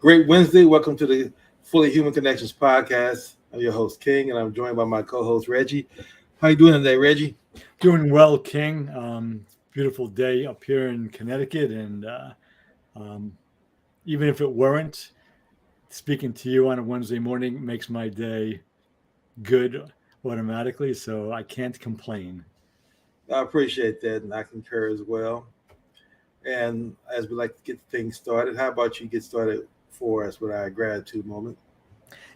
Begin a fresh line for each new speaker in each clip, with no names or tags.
Great Wednesday. Welcome to the Fully Human Connections podcast. I'm your host, King, and I'm joined by my co-host, Reggie. How you doing today, Reggie?
Doing well, King. Beautiful day up here in Connecticut, and um, even if it weren't, speaking to you on a Wednesday morning makes my day good automatically, so I can't complain.
I appreciate that, and I concur as well. And as we like to get things started, how about you get started for us with our gratitude moment?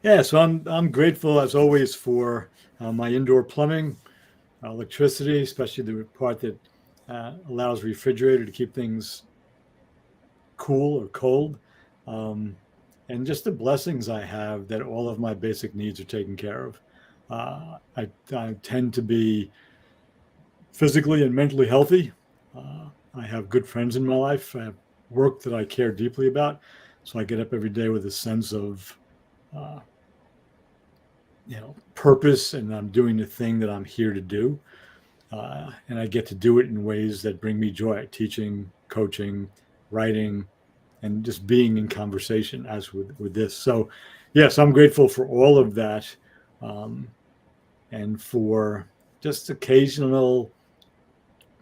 Yeah, so I'm grateful as always for my indoor plumbing, electricity, especially the part that allows refrigerator to keep things cool or cold. Um, and just the blessings I have that all of my basic needs are taken care of. I tend to be physically and mentally healthy. I have good friends in my life. I have work that I care deeply about. So I get up every day with a sense of, uh, purpose, and I'm doing the thing that I'm here to do. And I get to do it in ways that bring me joy, teaching, coaching, writing, and just being in conversation as with this. So, yes, I'm grateful for all of that, um, and for just occasional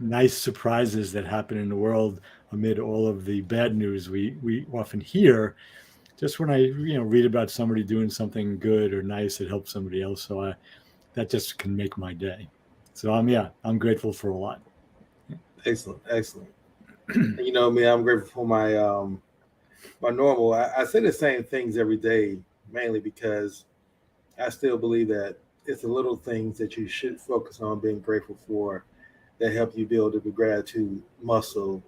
nice surprises that happen in the world amid all of the bad news we often hear. Just when I read about somebody doing something good or nice that helps somebody else, that just can make my day. So I'm grateful for a lot.
Excellent, excellent. And you know me, I'm grateful for my normal. I say the same things every day, mainly because I still believe that it's the little things that you should focus on being grateful for that help you build the gratitude muscle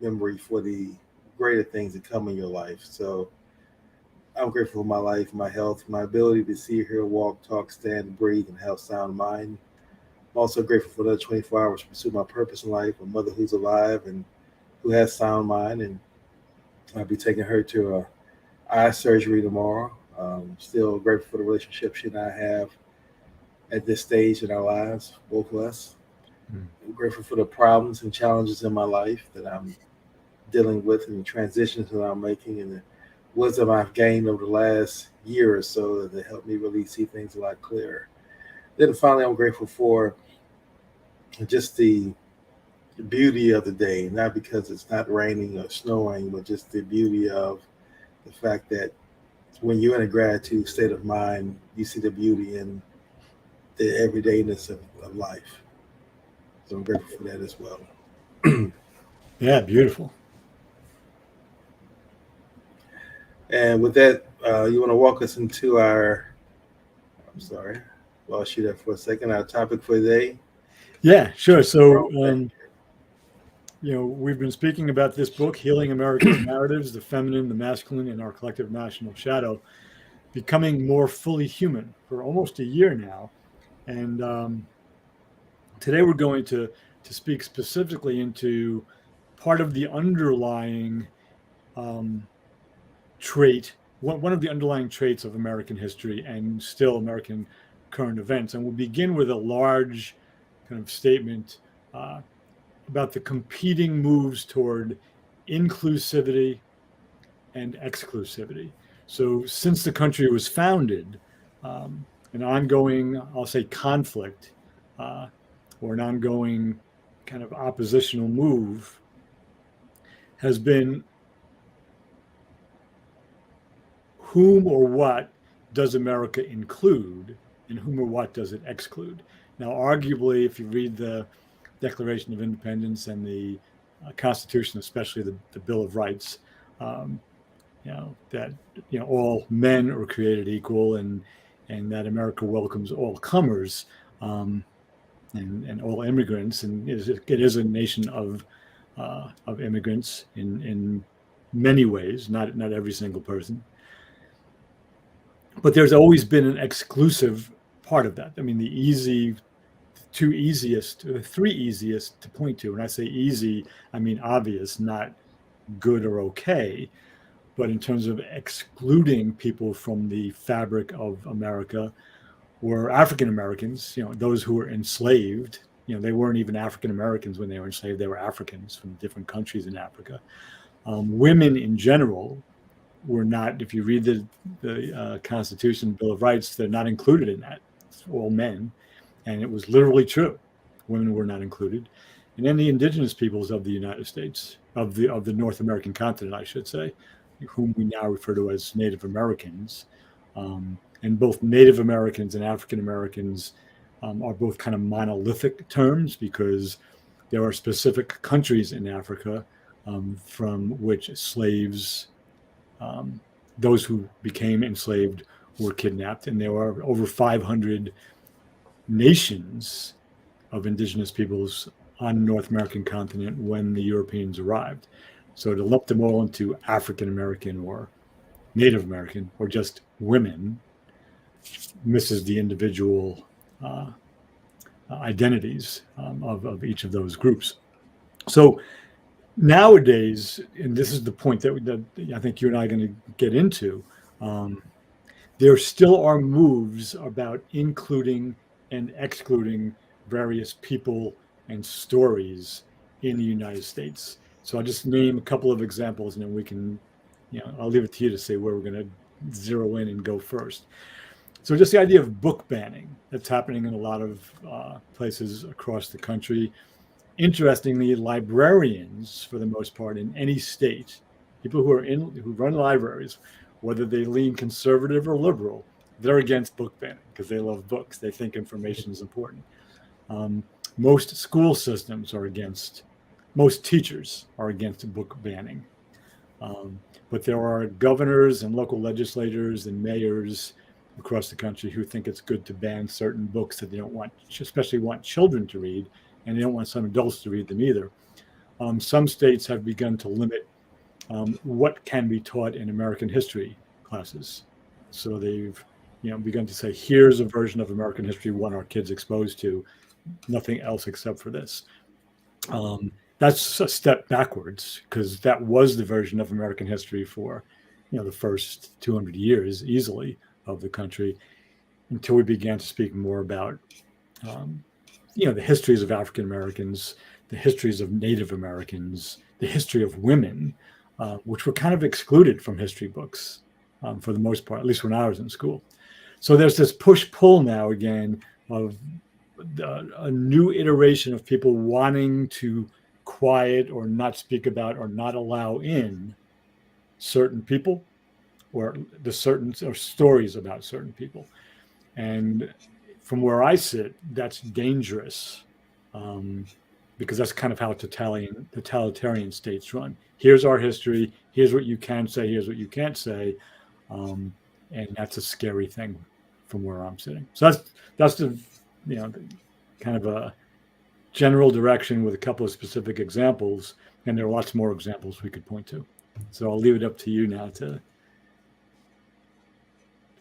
memory for the greater things that come in your life. So I'm grateful for my life, my health, my ability to see, hear, walk, talk, stand, breathe, and have sound mind. I'm also grateful for the 24 hours to pursue my purpose in life, a mother who's alive and who has sound mind. And I'll be taking her to eye surgery tomorrow. Still grateful for the relationship she and I have at this stage in our lives, both of us.
Mm.
I'm grateful for the problems and challenges in my life that I'm dealing with and the transitions that I'm making and the wisdom I've gained over the last year or so that helped me really see things a lot clearer. Then finally, I'm grateful for just the beauty of the day, not because it's not raining or snowing, but just the beauty of the fact that when you're in a gratitude state of mind, you see the beauty in the everydayness of life. So I'm grateful for that as well.
Yeah, beautiful.
And with that, you want to walk us into I'm sorry, lost you there for a second, our topic for today.
Yeah, sure. So,
Okay.
we've been speaking about this book, Healing America's Narratives, the Feminine, the Masculine, and Our Collective National Shadow, becoming more fully human for almost a year now. And today we're going to speak specifically into part of the underlying um, trait, one of the underlying traits of American history and still American current events. And we'll begin with a large kind of statement uh, about the competing moves toward inclusivity and exclusivity. So, since the country was founded, an ongoing, I'll say, conflict uh, or an ongoing kind of oppositional move has been whom or what does America include and whom or what does it exclude? Now, arguably, if you read the Declaration of Independence and the Constitution, especially the Bill of Rights, um, that all men are created equal, and that America welcomes all comers, um, and all immigrants, and it is a nation of immigrants in many ways, not every single person. But there's always been an exclusive part of that. I mean, the three easiest to point to. When I say easy, I mean obvious, not good or okay. But in terms of excluding people from the fabric of America were African Americans, those who were enslaved. They weren't even African Americans when they were enslaved. They were Africans from different countries in Africa. Women in general, were not, if you read the Constitution, Bill of Rights, they're not included in that. It's all men. And it was literally true. Women were not included. And then the indigenous peoples of the United States, of the North American continent, I should say, whom we now refer to as Native Americans. And both Native Americans and African Americans are both kind of monolithic terms because there are specific countries in Africa from which slaves, those who became enslaved, were kidnapped. And there are over 500 nations of indigenous peoples on the North American continent when the Europeans arrived. So to lump them all into African American or Native American or just women misses the individual identities of each of those groups. So nowadays, and this is the point that I think you and I are going to get into, there still are moves about including and excluding various people and stories in the United States. So I'll just name a couple of examples and then we can, I'll leave it to you to say where we're going to zero in and go first. So just the idea of book banning that's happening in a lot of places across the country. Interestingly, librarians, for the most part, in any state, people who run libraries, whether they lean conservative or liberal, they're against book banning because they love books. They think information is important. Most school systems are against, most teachers are against book banning. But there are governors and local legislators and mayors across the country who think it's good to ban certain books that they don't want, especially want children to read, and they don't want some adults to read them either. Some states have begun to limit what can be taught in American history classes. So they've begun to say, here's a version of American history we want our kids exposed to, nothing else except for this. That's a step backwards because that was the version of American history for the first 200 years easily of the country until we began to speak more about the histories of African Americans, the histories of Native Americans, the history of women, which were kind of excluded from history books for the most part, at least when I was in school. So there's this push-pull now again of a new iteration of people wanting to quiet or not speak about or not allow in certain people or or stories about certain people. And from where I sit, that's dangerous because that's kind of how totalitarian states run. Here's our history. Here's what you can say. Here's what you can't say. And that's a scary thing from where I'm sitting. So that's the kind of a general direction with a couple of specific examples. And there are lots more examples we could point to. So I'll leave it up to you now to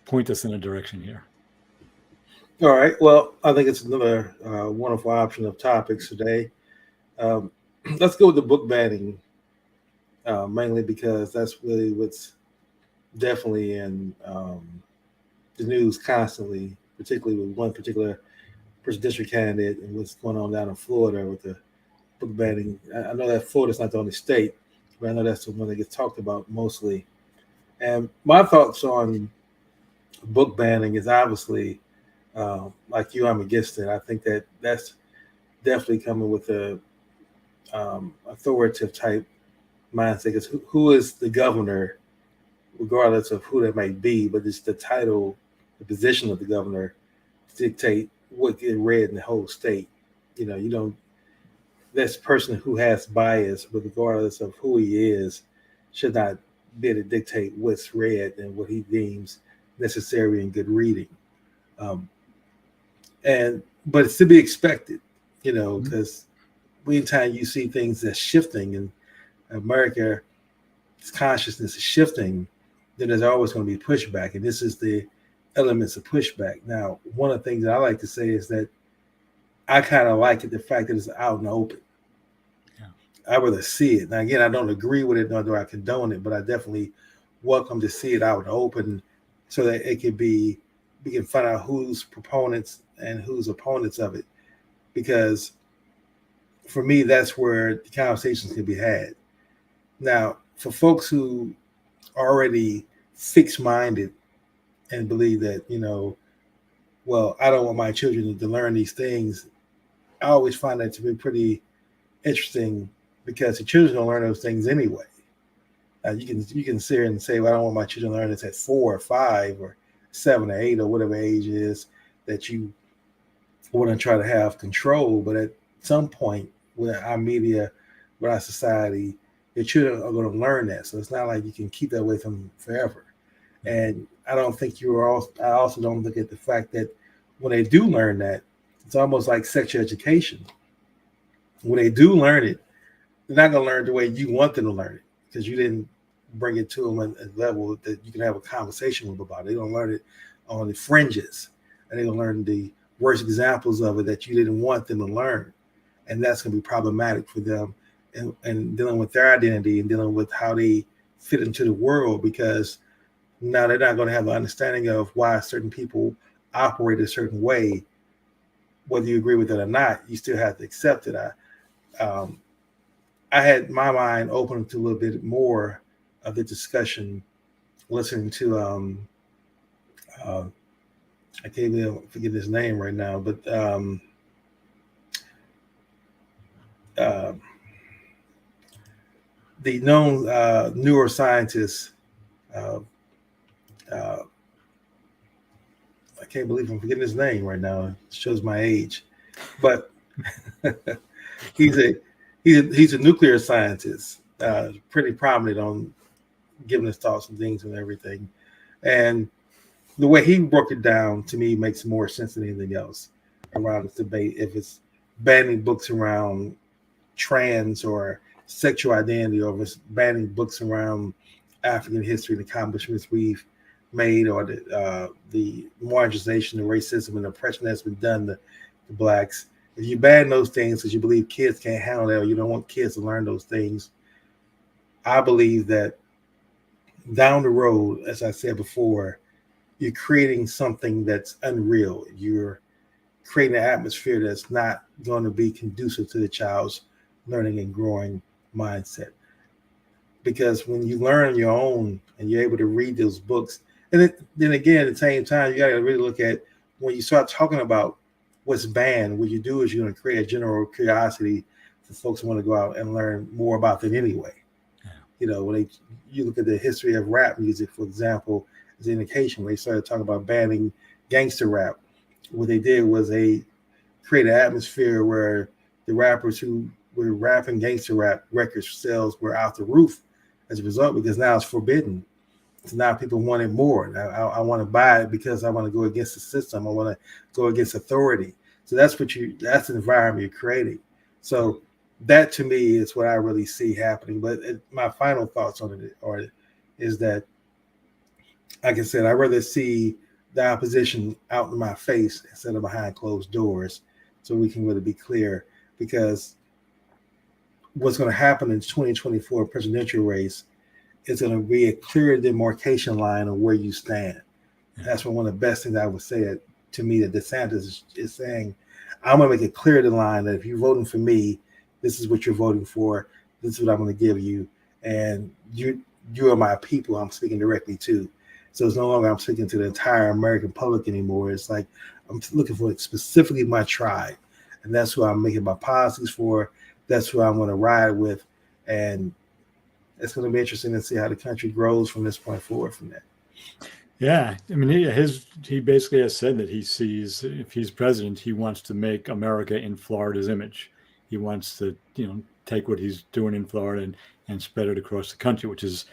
point us in a direction here.
All right. Well, I think it's another wonderful option of topics today. Let's go with the book banning, mainly because that's really what's definitely in the news constantly, particularly with one particular presidential candidate and what's going on down in Florida with the book banning. I know that Florida's not the only state, but I know that's the one that gets talked about mostly. And my thoughts on book banning is obviously, like you, I'm against it. I think that's definitely coming with a authoritative type mindset. Because who is the governor, regardless of who that may be, but it's the title, the position of the governor dictate what get read in the whole state. You don't. This person who has bias, but regardless of who he is, should not be able to dictate what's read and what he deems necessary and good reading. But it's to be expected, because anytime you see things that's shifting and America's consciousness is shifting, then there's always going to be pushback. And this is the elements of pushback. Now, one of the things that I like to say is that I kind of like the fact that it's out in the open. Yeah. I rather see it. Now, again, I don't agree with it, nor do I condone it, but I definitely welcome to see it out in the open so that we can find out who's proponents and who's opponents of it. Because for me, that's where the conversations can be had. Now, for folks who already fixed-minded and believe that, well, I don't want my children to learn these things. I always find that to be pretty interesting because the children don't learn those things anyway. You can sit here and say, well, I don't want my children to learn this at 4 or 5 or 7 or 8 or whatever age it is that you want to try to have control. But at some point, with our media, with our society, your children are going to learn that. So it's not like you can keep that away from them forever. And I don't think I also don't look at the fact that when they do learn that, it's almost like sexual education. When they do learn it, they're not going to learn the way you want them to learn it because you didn't bring it to them at a level that you can have a conversation with about it. They're going to learn it on the fringes, and they're going to learn the worst examples of it that you didn't want them to learn. And that's going to be problematic for them and dealing with their identity and dealing with how they fit into the world, because now they're not going to have an understanding of why certain people operate a certain way. Whether you agree with it or not, you still have to accept it. I had my mind open to a little bit more of the discussion, listening to I can't even forget his name right now, but the known neuroscientist. I can't believe I'm forgetting his name right now. It shows my age, but he's a nuclear scientist, pretty prominent on giving his thoughts and things and everything. And the way he broke it down to me makes more sense than anything else around this debate. If it's banning books around trans or sexual identity, or if it's banning books around African history and accomplishments we've made, or the marginalization, the racism and oppression that's been done to blacks. If you ban those things because you believe kids can't handle that, or you don't want kids to learn those things, I believe that down the road, as I said before, you're creating something that's unreal. You're creating an atmosphere that's not going to be conducive to the child's learning and growing mindset. Because when you learn your own and you're able to read those books, and then again, at the same time, you got to really look at when you start talking about what's banned, what you do is you're going to create a general curiosity for folks who want to go out and learn more about it anyway. Yeah. When you look at the history of rap music, for example, as an indication, when they started talking about banning gangster rap, what they did was they created an atmosphere where the rappers who were rapping gangster rap record sales were out the roof as a result, because now it's forbidden. So now people want it more. I want to buy it because I want to go against the system. I want to go against authority. So that's the environment you're creating. So that to me is what I really see happening. But my final thoughts on it is that, like I said, I'd rather see the opposition out in my face instead of behind closed doors, so we can really be clear. Because what's going to happen in 2024 presidential race, it's going to be a clear demarcation line of where you stand. That's one of the best things I would say to me that DeSantis is saying. I'm going to make it clear the line that if you're voting for me, this is what you're voting for. This is what I'm going to give you. And you are my people I'm speaking directly to. So it's no longer I'm speaking to the entire American public anymore. It's like I'm looking for specifically my tribe. And that's who I'm making my policies for. That's who I'm going to ride with. And it's going to be interesting to see how the country grows from this point forward from that.
Yeah, I mean, he basically has said that he sees, if he's president, he wants to make America in Florida's image. He wants to, take what he's doing in Florida and spread it across the country, which is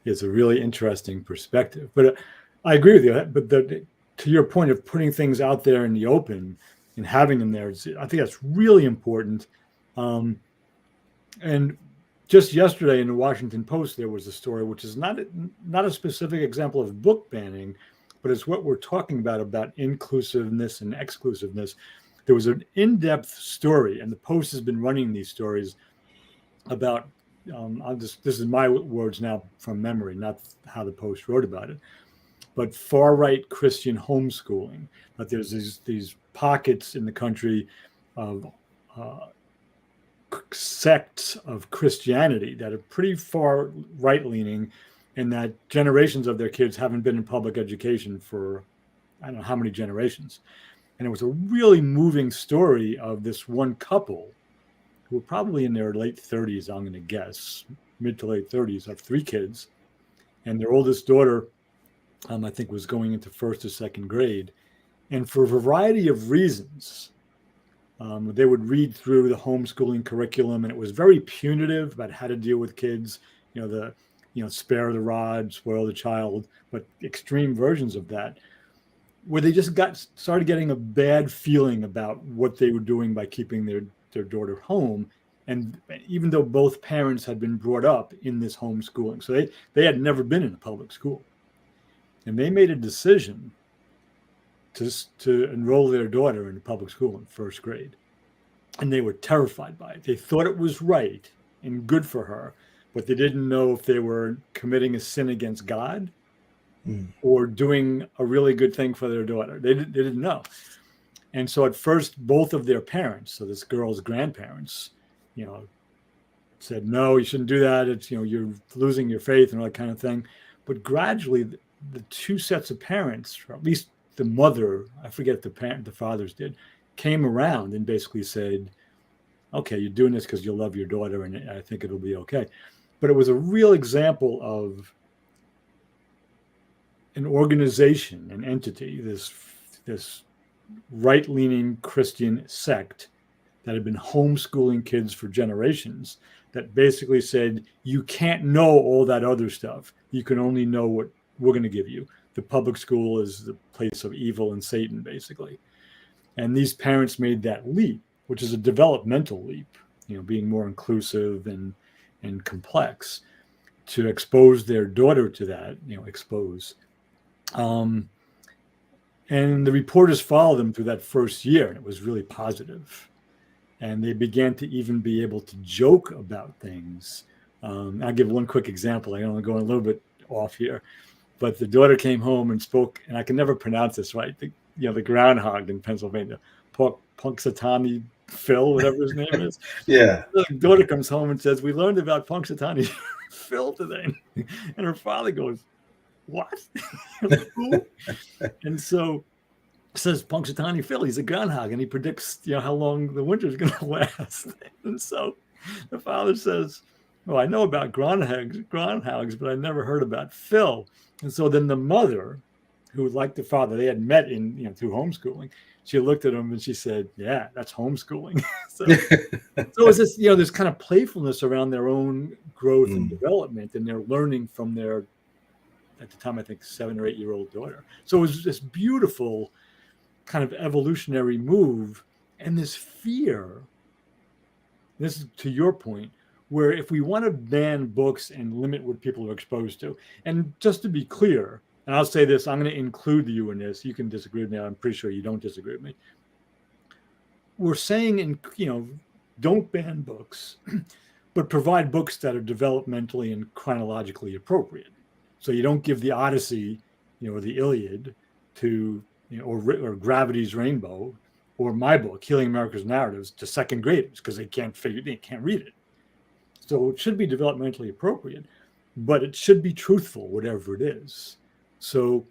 a really interesting perspective. But I agree with you. But to your point of putting things out there in the open and having them there, I think that's really important. And just yesterday in the Washington Post, there was a story, which is not a specific example of book banning, but it's what we're talking about inclusiveness and exclusiveness. There was an in-depth story, and the Post has been running these stories about, this is my words now from memory, not how the Post wrote about it, but far-right Christian homeschooling. But there's these pockets in the country of sects of Christianity that are pretty far right-leaning, and that generations of their kids haven't been in public education for I don't know how many generations. And it was a really moving story of this one couple who were probably in their late 30s, I'm going to guess, mid to late 30s, have 3 kids. And their oldest daughter, I think, was going into first or second grade. And for a variety of reasons, they would read through the homeschooling curriculum, and it was very punitive about how to deal with kids, spare the rod, spoil the child, but extreme versions of that, where they just started getting a bad feeling about what they were doing by keeping their daughter home. And even though both parents had been brought up in this homeschooling, so they had never been in a public school, and they made a decision to enroll their daughter in public school in first grade. And they were terrified by it. They thought it was right and good for her, but they didn't know if they were committing a sin against God or doing a really good thing for their daughter. They didn't know. And so at first, both of their parents, so this girl's grandparents, said, no, you shouldn't do that. It's, you're losing your faith and all that kind of thing. But gradually, the 2 sets of parents, or at least the mother, I forget the fathers did, came around and basically said, okay, you're doing this because you love your daughter and I think it'll be okay. But it was a real example of an organization, an entity, this right-leaning Christian sect that had been homeschooling kids for generations, that basically said, you can't know all that other stuff. You can only know what we're going to give you. The public school is the place of evil and Satan, basically. And these parents made that leap, which is a developmental leap, being more inclusive and complex, to expose their daughter to that, expose. And the reporters followed them through that first year, and it was really positive. And they began to even be able to joke about things. I'll give one quick example. I only go a little bit off here. But the daughter came home and spoke, and I can never pronounce this right, the groundhog in Pennsylvania, Punxsutawney Phil, whatever his name is.
Yeah.
The daughter comes home and says, we learned about Punxsutawney Phil today. And her father goes, what? Who? And so says Punxsutawney Phil, he's a groundhog, and he predicts, how long the winter is going to last. And so the father says, well, I know about groundhogs, but I never heard about Phil. And so then the mother, who like the father, they had met in, through homeschooling, she looked at him and she said, yeah, that's homeschooling. so it's this, this kind of playfulness around their own growth and development, and they're learning from their, at the time, I think 7 or 8 year old daughter. So it was this beautiful kind of evolutionary move, and this fear, this is to your point, where if we want to ban books and limit what people are exposed to, and just to be clear, and I'll say this, I'm going to include you in this. You can disagree with me. I'm pretty sure you don't disagree with me. We're saying, don't ban books, but provide books that are developmentally and chronologically appropriate. So you don't give the Odyssey, or the Iliad to, or Gravity's Rainbow, or my book, Healing America's Narratives, to second graders because they can't read it. So it should be developmentally appropriate, but it should be truthful, whatever it is. So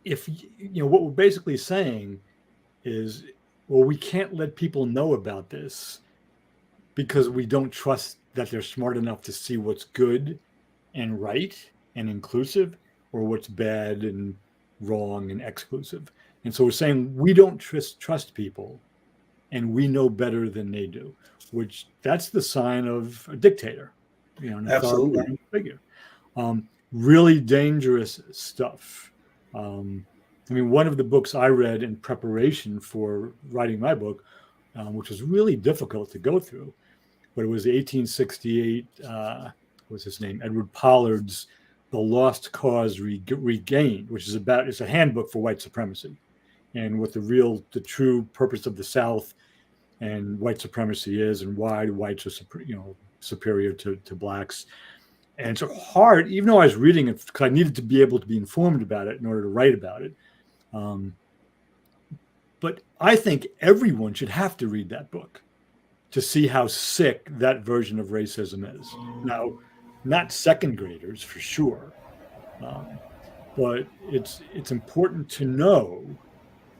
if, what we're basically saying is, well, we can't let people know about this because we don't trust that they're smart enough to see what's good and right and inclusive, or what's bad and wrong and exclusive. And so we're saying we don't trust people, and we know better than they do, which that's the sign of a dictator, an authoritarian figure. Really dangerous stuff. One of the books I read in preparation for writing my book, which was really difficult to go through, but it was 1868, what's his name? Edward Pollard's The Lost Cause Regained, which is it's a handbook for white supremacy and what the true purpose of the South and white supremacy is, and why whites are superior to blacks. And it's hard, even though I was reading it because I needed to be able to be informed about it in order to write about it. But I think everyone should have to read that book to see how sick that version of racism is. Now, not second graders for sure, um, but it's important to know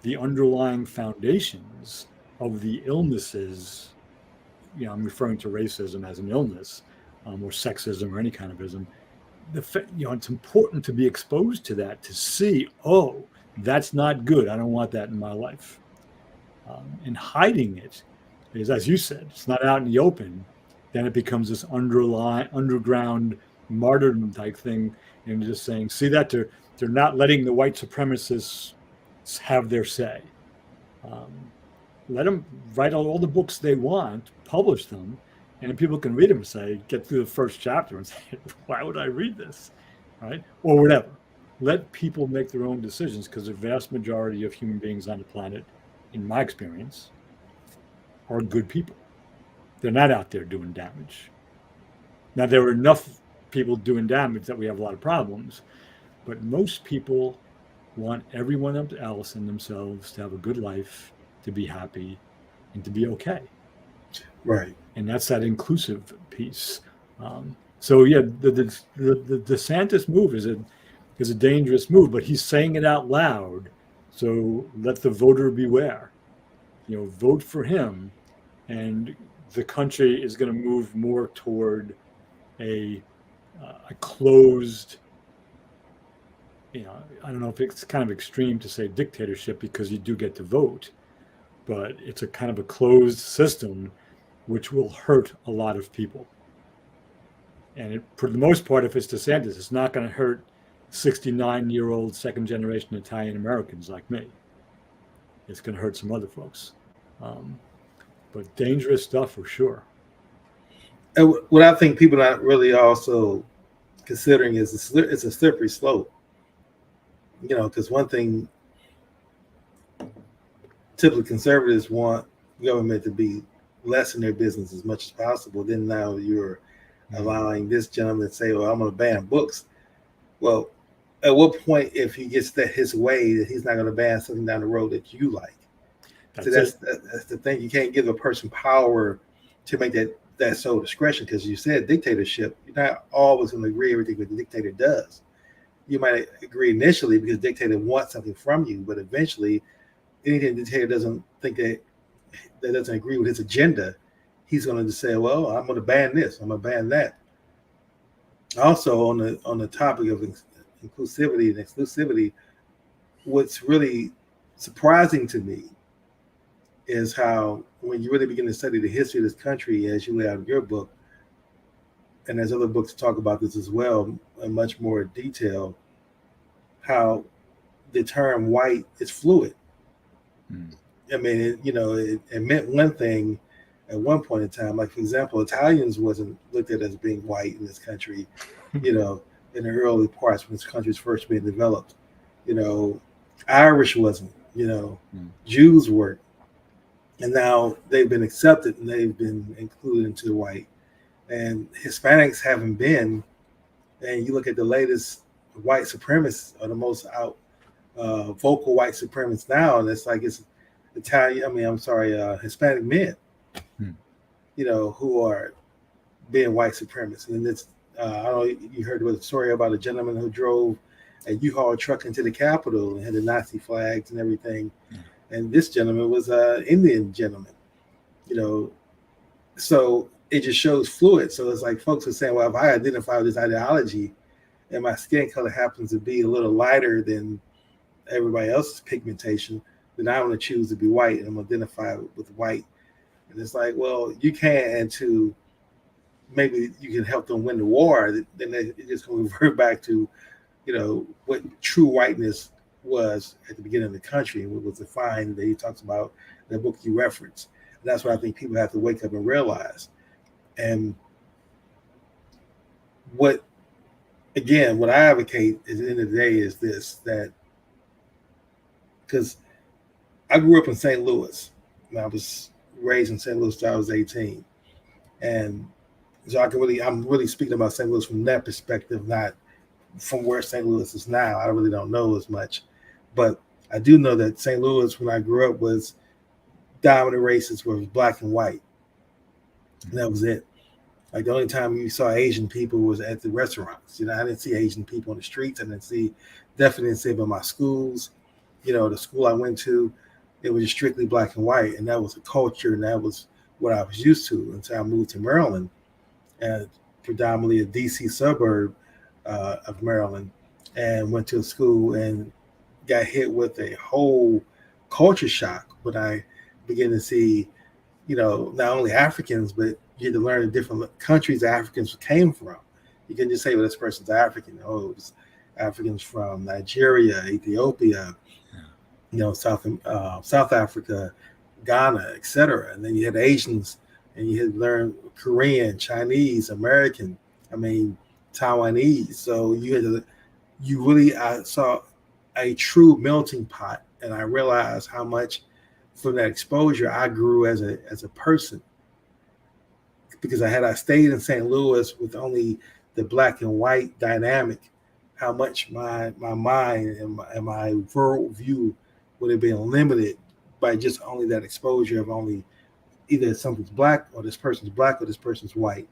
the underlying foundations of the illnesses. I'm referring to racism as an illness, or sexism or any kind of ism. It's important to be exposed to that to see, oh, that's not good. I don't want that in my life. And hiding it is, as you said, it's not out in the open. Then it becomes this underground martyrdom type thing, and just saying, see that they're not letting the white supremacists have their say. Um, Let them write all the books they want, publish them, and then people can read them and say, get through the first chapter and say, why would I read this? Right? Or whatever. Let people make their own decisions, because the vast majority of human beings on the planet, in my experience, are good people. They're not out there doing damage. Now, there are enough people doing damage that we have a lot of problems, but most people want everyone else and themselves to have a good life, to be happy, and to be okay.
Right.
And that's that inclusive piece. So yeah, the DeSantis move is a dangerous move, but he's saying it out loud. So let the voter beware. Vote for him, and the country is going to move more toward a closed. I don't know if it's kind of extreme to say dictatorship, because you do get to vote, but it's a kind of a closed system, which will hurt a lot of people. And for the most part, if it's DeSantis, it's not going to hurt 69-year-old second-generation Italian Americans like me. It's going to hurt some other folks. But dangerous stuff for sure.
And what I think people are not really also considering is it's a slippery slope. Because one thing, typically conservatives want government to be less in their business as much as possible. Then now you're allowing this gentleman to say, well, I'm going to ban books. Well, at what point, if he gets that his way, that he's not going to ban something down the road that you like? That's the thing. You can't give a person power to make that sole discretion, because you said dictatorship. You're not always going to agree everything that the dictator does. You might agree initially because the dictator wants something from you, but eventually, anything the dictator doesn't think that doesn't agree with his agenda, he's going to just say, well, I'm going to ban this, I'm going to ban that. Also, on the topic of inclusivity and exclusivity, what's really surprising to me is how, when you really begin to study the history of this country, as you lay out in your book, and there's other books talk about this as well in much more detail, how the term white is fluid. I mean, it meant one thing at one point in time. Like, for example, Italians wasn't looked at as being white in this country, in the early parts when this country was first being developed. Irish wasn't, Jews weren't. And now they've been accepted and they've been included into the white. And Hispanics haven't been. And you look at the latest white supremacists, or the most vocal white supremacists now, and it's like it's Hispanic men, who are being white supremacists. And it's, I don't know, you heard the story about a gentleman who drove a U-Haul truck into the Capitol and had the Nazi flags and everything. And this gentleman was an Indian gentleman, so it just shows fluid. So it's like folks are saying, well, if I identify with this ideology and my skin color happens to be a little lighter than everybody else's pigmentation, then I'm going to choose to be white, and I'm going to identify with white. And it's like, well, you can, and to maybe you can help them win the war, then it's just going to revert back to, what true whiteness was at the beginning of the country, and what was defined that he talks about in the book you referenced. And that's what I think people have to wake up and realize. And what I advocate at the end of the day is this, that because I grew up in St. Louis, and I was raised in St. Louis till I was 18. And so I'm really speaking about St. Louis from that perspective, not from where St. Louis is now. I really don't know as much. But I do know that St. Louis, when I grew up, was dominant races were black and white. And that was it. Like the only time you saw Asian people was at the restaurants. I didn't see Asian people on the streets. I definitely didn't see them in my schools. The school I went to, it was just strictly black and white, and that was a culture, and that was what I was used to until I moved to Maryland, and predominantly a DC suburb of Maryland, and went to a school and got hit with a whole culture shock when I began to see, not only Africans, but you had to learn the different countries Africans came from. You can just say, well, this person's African. Oh, it was Africans from Nigeria, Ethiopia, South Africa, Ghana, etc. And then you had Asians, and you had to learn Korean, Chinese, American, Taiwanese. So I saw a true melting pot, and I realized how much from that exposure I grew as a person, because had I stayed in St. Louis with only the black and white dynamic, how much my mind and my world view would have been limited by just only that exposure of only either something's black or this person's white.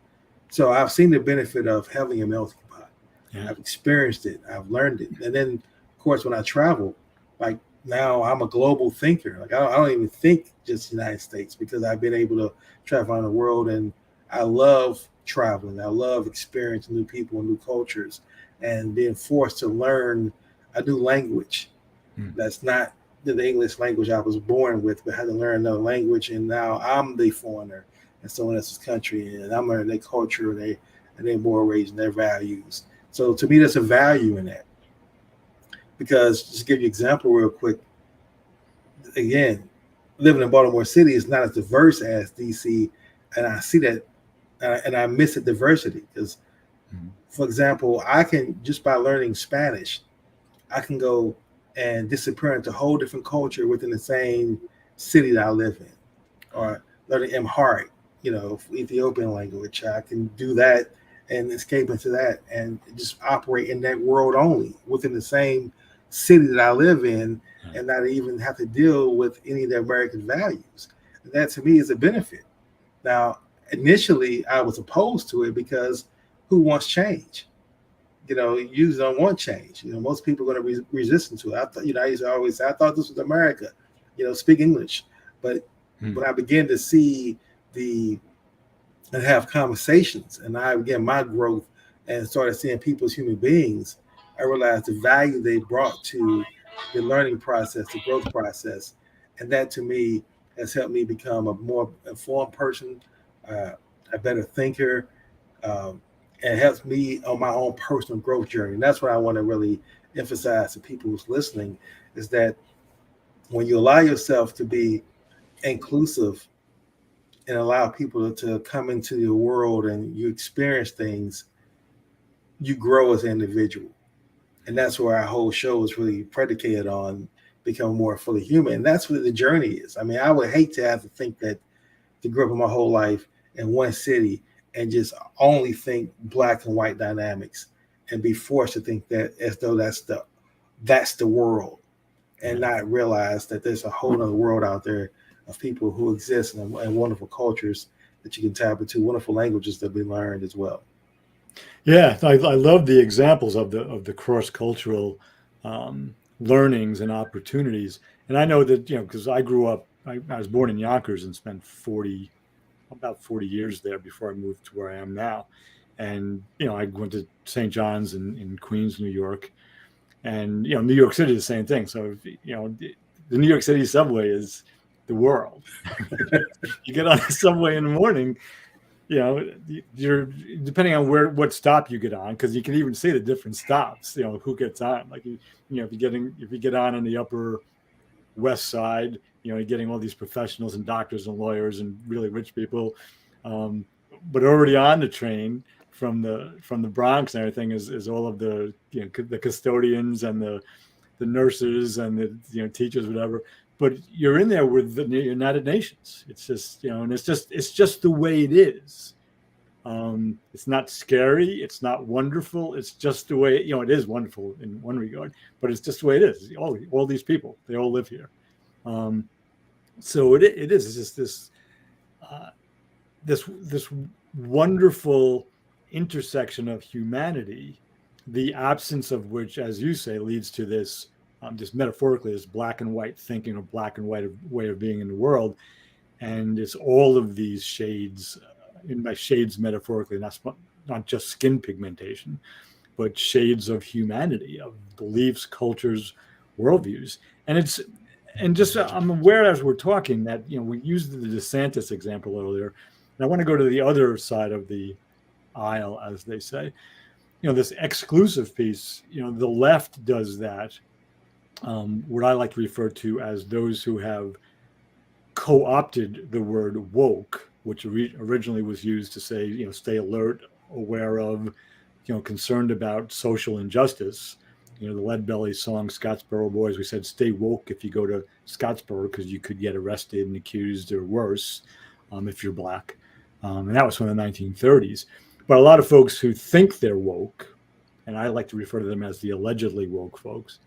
So I've seen the benefit of having a melting pot. Yeah. I've experienced it. I've learned it. And then, of course, when I travel, like now I'm a global thinker. Like I don't even think just the United States, because I've been able to travel around the world, and I love traveling. I love experiencing new people and new cultures, and being forced to learn a new language that's not the English language I was born with, but had to learn another language. And now I'm the foreigner in someone else's country, and I'm learning their culture and their mores and their values. So to me, there's a value in that. Because just to give you an example real quick, again, living in Baltimore City is not as diverse as DC, and I see that, and I miss the diversity. Because, for example, I can, just by learning Spanish, I can go and disappear into a whole different culture within the same city that I live in. Or learning Amharic, Ethiopian language, I can do that and escape into that and just operate in that world only within the same city that I live in, and not even have to deal with any of the American values. And that to me is a benefit. Now, initially I was opposed to it, because who wants change? You usually don't want change. Most people are going to be resistant to it. I thought, I used to always say, I thought this was America, speak English. But when I began to see and have conversations, and I began my growth and started seeing people as human beings, I realized the value they brought to the learning process, the growth process. And that to me has helped me become a more informed person, a better thinker, and helps me on my own personal growth journey. And that's what I want to really emphasize to people who's listening, is that when you allow yourself to be inclusive and allow people to come into your world and you experience things, you grow as an individual. And that's where our whole show is really predicated on becoming more fully human. And that's what the journey is. I would hate to have to think that, to grow up my whole life in one city and just only think black and white dynamics, and be forced to think that as though that's the world, and not realize that there's a whole other world out there of people who exist and wonderful cultures that you can tap into, wonderful languages that we learned as well.
Yeah, I love the examples of the cross-cultural learnings and opportunities. And I know that, because I grew up, I was born in Yonkers and spent about 40 years there before I moved to where I am now. And, I went to St. John's in Queens, New York. And, New York City is the same thing. So, the New York City subway is the world. You get on the subway in the morning, you're depending on what stop you get on, because you can even see the different stops, who gets on. Like, if you get on the Upper West Side, you're getting all these professionals and doctors and lawyers and really rich people, but already on the train from the Bronx and everything is all of the the custodians and the nurses and the teachers, whatever. But you're in there with the United Nations. It's just and it's just the way it is. It's not scary. It's not wonderful. It's just the way it is wonderful in one regard, but it's just the way it is. All these people, they all live here. So it is. It's just this wonderful intersection of humanity, the absence of which, as you say, leads to this, just metaphorically, this black and white thinking or black and white way of being in the world. And it's all of these shades, in my shades metaphorically, not just skin pigmentation, but shades of humanity, of beliefs, cultures, worldviews. And just I'm aware as we're talking that, we used the DeSantis example earlier, and I want to go to the other side of the aisle, as they say. This exclusive piece, the left does that, what I like to refer to as those who have co-opted the word woke, which originally was used to say, stay alert, aware of, concerned about social injustice. The Leadbelly song Scottsboro Boys, we said stay woke if you go to Scottsboro because you could get arrested and accused or worse if you're black. And that was from the 1930s. But a lot of folks who think they're woke, and I like to refer to them as the allegedly woke folks,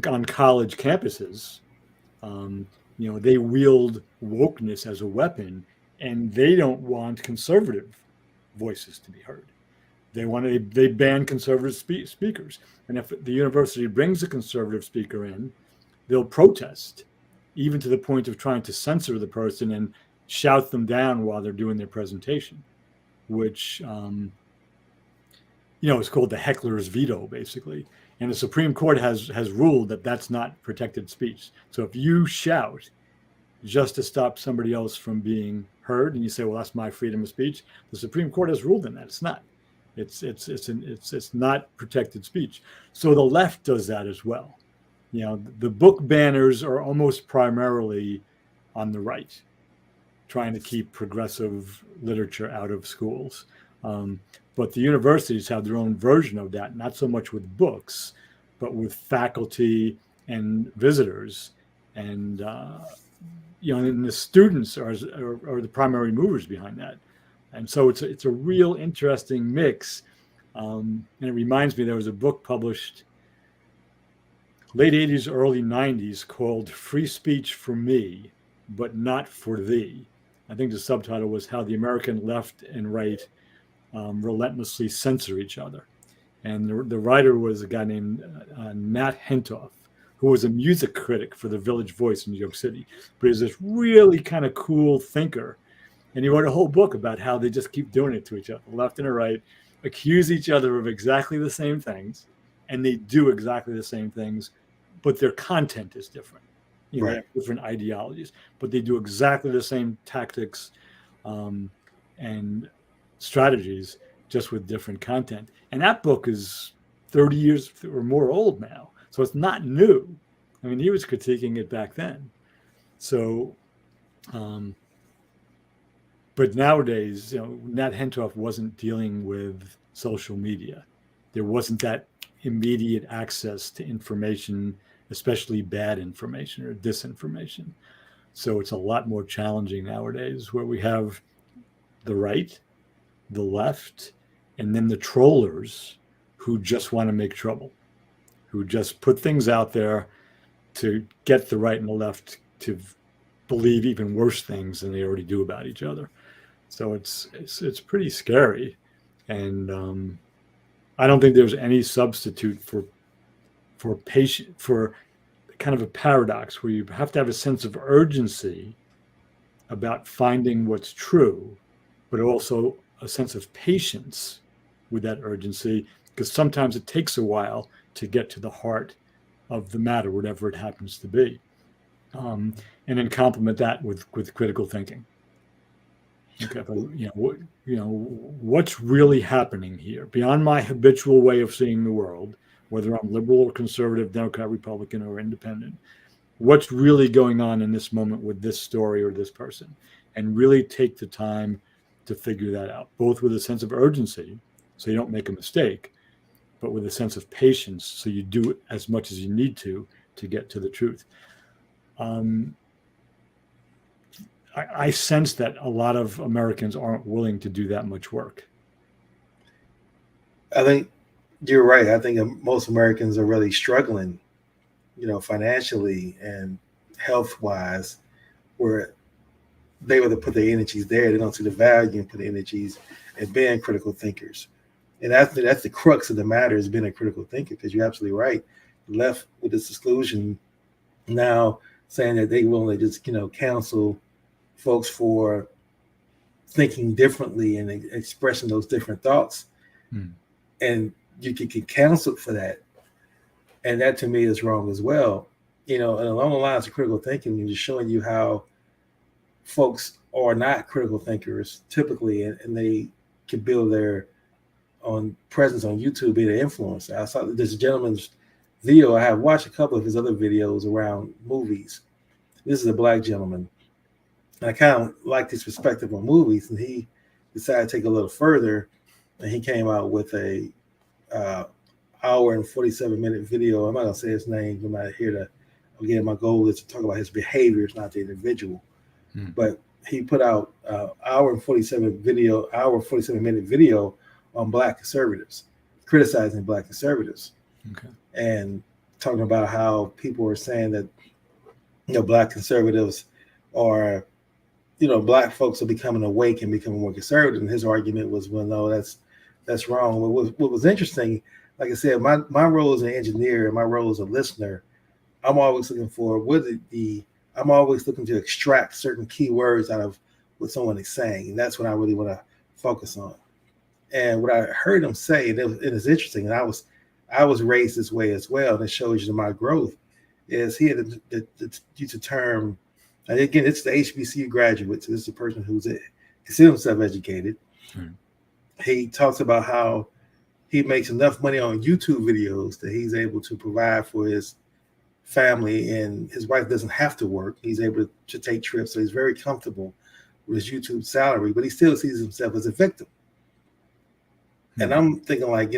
on college campuses, they wield wokeness as a weapon, and they don't want conservative voices to be heard. They ban conservative speakers, and if the university brings a conservative speaker in, they'll protest, even to the point of trying to censor the person and shout them down while they're doing their presentation, which is called the heckler's veto, basically. And the Supreme Court has ruled that that's not protected speech. So if you shout just to stop somebody else from being heard, and you say, "Well, that's my freedom of speech," the Supreme Court has ruled in that it's not. It's not protected speech. So the left does that as well. The book banners are almost primarily on the right, trying to keep progressive literature out of schools. But the universities have their own version of that, not so much with books, but with faculty and visitors. And, and the students are the primary movers behind that. And so it's a real interesting mix. And it reminds me, there was a book published late 80s, early 90s called Free Speech for Me, but Not for Thee. I think the subtitle was How the American Left and Right Relentlessly Censor Each Other. And the writer was a guy named Nat Hentoff, who was a music critic for the Village Voice in New York City. But he's this really kind of cool thinker. And he wrote a whole book about how they just keep doing it to each other, left and right, accuse each other of exactly the same things, and they do exactly the same things, but their content is different. Right. They have different ideologies, but they do exactly the same tactics and strategies, just with different content. And that book is 30 years or more old now, so it's not new. I mean, he was critiquing it back then. So, but nowadays, Nat Hentoff wasn't dealing with social media. There wasn't that immediate access to information, especially bad information or disinformation. So it's a lot more challenging nowadays, where we have the right, the left, and then the trollers who just want to make trouble, who just put things out there to get the right and the left to believe even worse things than they already do about each other. So it's pretty scary, and I don't think there's any substitute for kind of a paradox where you have to have a sense of urgency about finding what's true, but also a sense of patience with that urgency, because sometimes it takes a while to get to the heart of the matter, whatever it happens to be, and then complement that with critical thinking. Okay, but, what's really happening here beyond my habitual way of seeing the world, whether I'm liberal or conservative, Democrat, Republican, or independent? What's really going on in this moment with this story or this person? And really take the time to figure that out, both with a sense of urgency, so you don't make a mistake, but with a sense of patience, so you do as much as you need to get to the truth. I sense that a lot of Americans aren't willing to do that much work.
I think you're right. I think most Americans are really struggling, financially and health-wise, where they rather put their energies there. They don't see the value in putting energies and being critical thinkers. And that's the crux of the matter, is being a critical thinker, because you're absolutely right. Left with this exclusion now saying that they will just, counsel folks for thinking differently and expressing those different thoughts. And you can get counseled for that. And that to me is wrong as well. And along the lines of critical thinking, and just showing you how folks are not critical thinkers typically, and they can build their own presence on YouTube, being an influencer. I saw this gentleman's video. I have watched a couple of his other videos around movies. This is a Black gentleman. And I kind of liked his perspective on movies, and he decided to take a little further, and he came out with a hour and 47-minute video. I'm not gonna say his name. I'm not here to. Again, my goal is to talk about his behaviors, not the individual. But he put out hour and 47-minute video on Black conservatives, criticizing Black conservatives, and talking about how people are saying that Black conservatives are, Black folks are becoming awake and becoming more conservative. And his argument was, well, no, that's wrong. What was interesting, like I said, my role as an engineer and my role as a listener, I'm always looking for I'm always looking to extract certain key words out of what someone is saying, and that's what I really want to focus on. And what I heard him say, and it is interesting, and I was raised this way as well, and it shows you my growth, is he had used the term, and again, it's the HBCU graduate, so this is a person who's considers himself educated. He talks about how he makes enough money on YouTube videos that he's able to provide for his family, and his wife doesn't have to work. He's able to take trips, so he's very comfortable with his YouTube salary, but he still sees himself as a victim. And I'm thinking, like,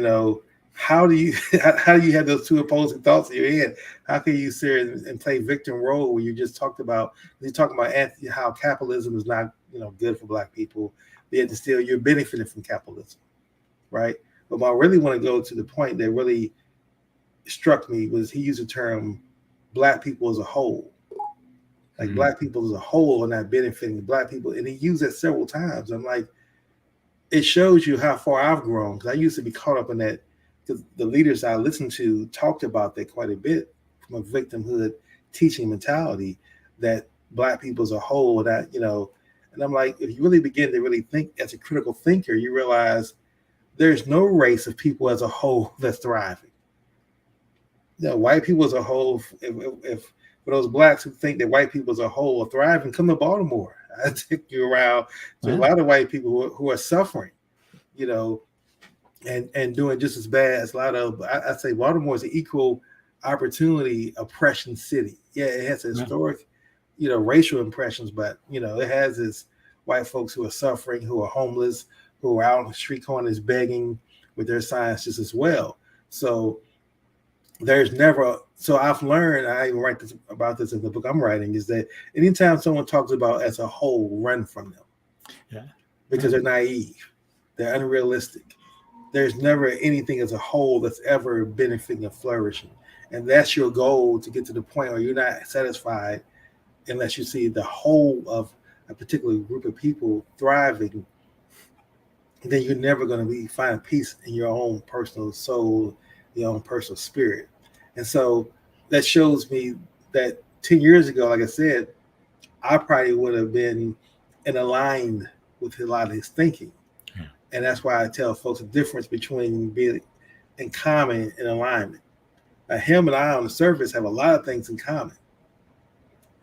how do you have those two opposing thoughts in your head? How can you sit and play victim role when you talking about how capitalism is not good for Black people, yet still you're benefiting from capitalism, right? But I really want to go to the point that really struck me was he used the term Black people as a whole. Like Black people as a whole are not benefiting Black people. And he used it several times. I'm like, it shows you how far I've grown, because I used to be caught up in that, because the leaders I listened to talked about that quite a bit from a victimhood teaching mentality, that Black people as a whole, that, and I'm like, if you really begin to really think as a critical thinker, you realize there's no race of people as a whole that's thriving. White people as a whole, if for those Blacks who think that white people as a whole are thriving, come to Baltimore. I take you around to a lot of white people who are suffering, and doing just as bad as a lot of, I say Baltimore is an equal opportunity oppression city. Yeah, it has historic, racial impressions, but, it has its white folks who are suffering, who are homeless, who are out on the street corners begging with their signs just as well. So I've learned, I even write about this in the book I'm writing, is that anytime someone talks about as a whole, run from them. Because they're naive, they're unrealistic. There's never anything as a whole that's ever benefiting and flourishing. And that's your goal, to get to the point where you're not satisfied unless you see the whole of a particular group of people thriving. Then you're never going to find peace in your own personal soul, your own personal spirit. And so that shows me that 10 years ago, like I said, I probably would have been aligned with a lot of his thinking. And that's why I tell folks the difference between being in common and alignment. Now, him and I on the surface have a lot of things in common,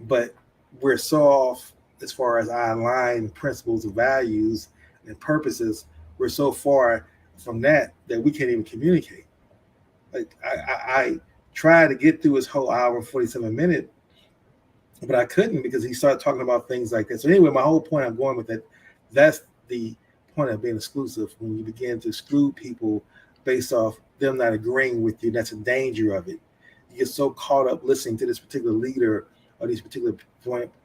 but we're so off as far as our aligned principles and values and purposes. We're so far from that we can't even communicate. Like I tried to get through his whole hour and 47-minute, but I couldn't, because he started talking about things like that. So anyway, my whole point I'm going with that's the point of being exclusive. When you begin to exclude people based off them not agreeing with you, that's a danger of it. You get so caught up listening to this particular leader or these particular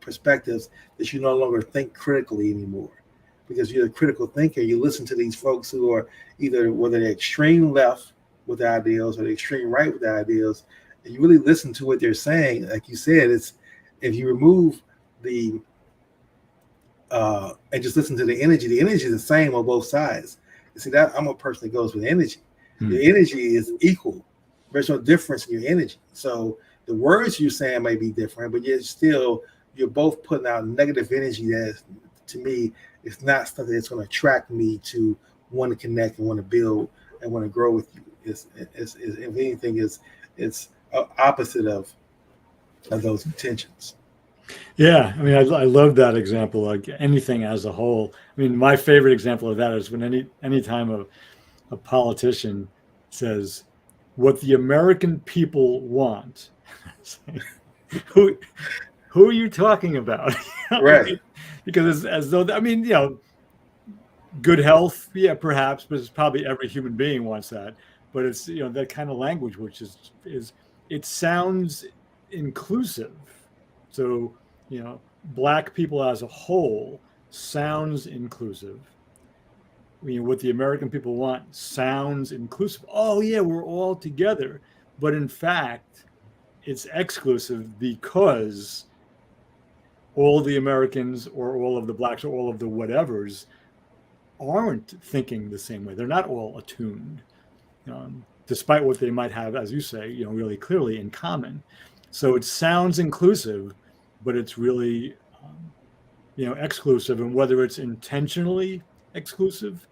perspectives that you no longer think critically anymore. Because you're a critical thinker, you listen to these folks who are either, whether they're extreme left with their ideals or the extreme right with their ideals, and you really listen to what they're saying. Like you said, it's, if you remove the and just listen to the energy. The energy is the same on both sides. You see that I'm a person that goes with energy. Your energy is equal. There's no difference in your energy. So the words you're saying may be different, but you're both putting out negative energy that, to me, it's not something that's going to attract me to want to connect and want to build and want to grow with you. It's if anything, it's opposite of those intentions.
Yeah, I mean, I love that example. Like anything as a whole. I mean, my favorite example of that is when any time a politician says what the American people want. who who are you talking about?
Right.
Because as though, I mean, good health, yeah, perhaps, but it's probably every human being wants that. But it's that kind of language, which is it sounds inclusive. So black people as a whole sounds inclusive. What the American people want sounds inclusive. Oh yeah, we're all together. But in fact, it's exclusive because all the Americans or all of the blacks or all of the whatevers aren't thinking the same way. They're not all attuned, despite what they might have, as you say, really clearly in common. So it sounds inclusive, but it's really, exclusive. And whether it's intentionally exclusive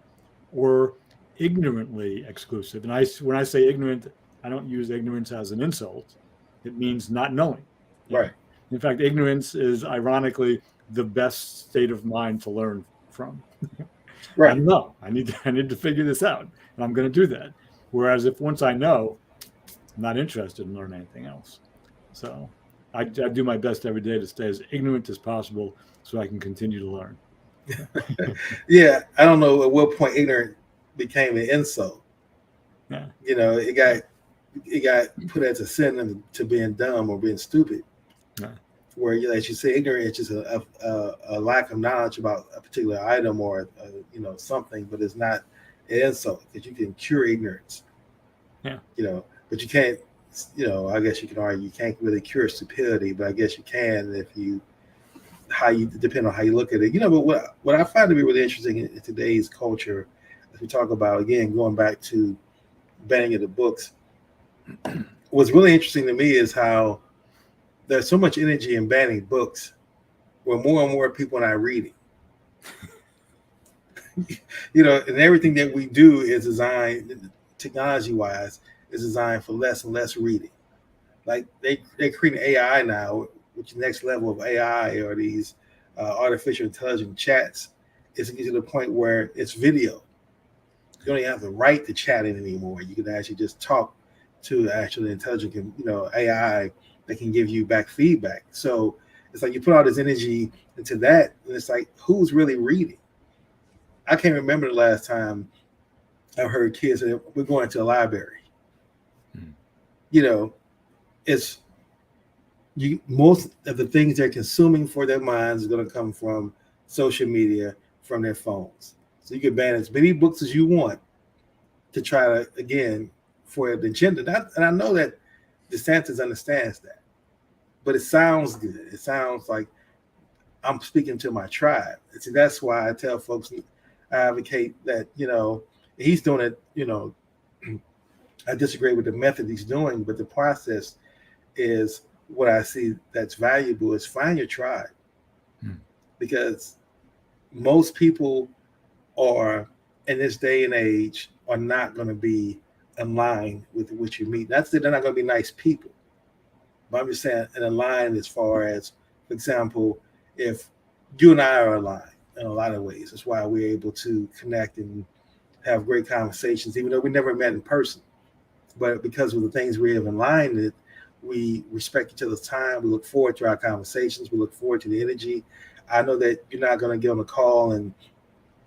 or ignorantly exclusive. And when I say ignorant, I don't use ignorance as an insult. It means not knowing.
Right.
In fact, ignorance is ironically the best state of mind to learn from.
Right.
I don't know. I need to figure this out, and I'm going to do that. Whereas if once I know, I'm not interested in learning anything else. So I do my best every day to stay as ignorant as possible so I can continue to learn.
Yeah, I don't know at what point ignorant became an insult.
Yeah.
It got put as a synonym to being dumb or being stupid.
Yeah.
Where, as you say, ignorant is just a lack of knowledge about a particular item or something, but it's not an insult because you can cure ignorance.
Yeah.
But you can't. I guess you can argue you can't really cure stupidity, but I guess you can if you depend on how you look at it. But what I find to be really interesting in today's culture, as we talk about, again, going back to banning of the books, what's really interesting to me is how there's so much energy in banning books where more and more people are not reading. And everything that we do is designed, technology-wise, is designed for less and less reading. Like they're creating AI now, which the next level of AI or these artificial intelligence chats is getting to the point where it's video. You don't even have the right to chat in anymore. You can actually just talk to actually intelligent, AI that can give you back feedback. So it's like you put all this energy into that, and it's like, who's really reading? I can't remember the last time I heard kids say, we're going to a library. It's most of the things they're consuming for their minds is going to come from social media, from their phones. So you can ban as many books as you want to try to, again, for the agenda. And I know that DeSantis understands that, but it sounds good. It sounds like I'm speaking to my tribe. See, that's why I tell folks, I advocate that, he's doing it, I disagree with the method he's doing, but the process is what I see that's valuable is find your tribe. Because most people are, in this day and age, are not going to be in line with what you meet. Not that they're not going to be nice people, but I'm just saying in a line as far as, for example, if you and I are aligned in a lot of ways, that's why we're able to connect and have great conversations, even though we never met in person. But because of the things we have in line, that we respect each other's time, we look forward to our conversations, we look forward to the energy. I know that you're not going to get on a call and,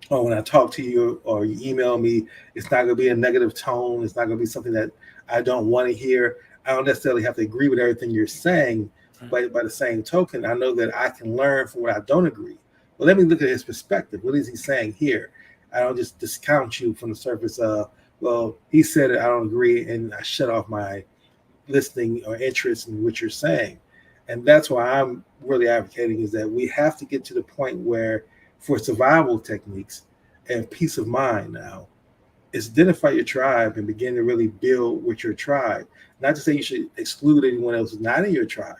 when I talk to you or you email me, it's not going to be a negative tone. It's not going to be something that I don't want to hear. I don't necessarily have to agree with everything you're saying, but by the same token, I know that I can learn from what I don't agree. Well, let me look at his perspective. What is he saying here? I don't just discount you from the surface of, well, he said it, I don't agree, and I shut off my listening or interest in what you're saying. And that's why I'm really advocating is that we have to get to the point where for survival techniques and peace of mind now is identify your tribe and begin to really build with your tribe. Not to say you should exclude anyone else who's not in your tribe,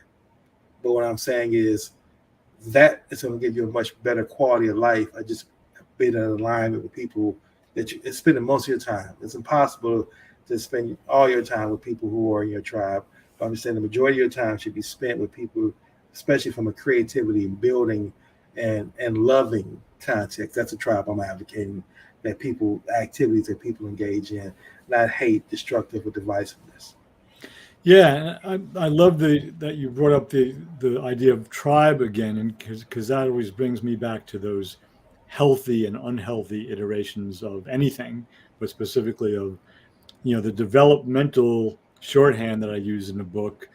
but what I'm saying is that is going to give you a much better quality of life. I just been in alignment with people that you spending most of your time. It's impossible to spend all your time with people who are in your tribe. But I'm just saying the majority of your time should be spent with people, especially from a creativity and building and loving context. That's a tribe I'm advocating, that people, activities that people engage in, not hate, destructive, or divisiveness.
Yeah, I love that you brought up the idea of tribe again, and because that always brings me back to those healthy and unhealthy iterations of anything, but specifically of the developmental shorthand that I use in the book.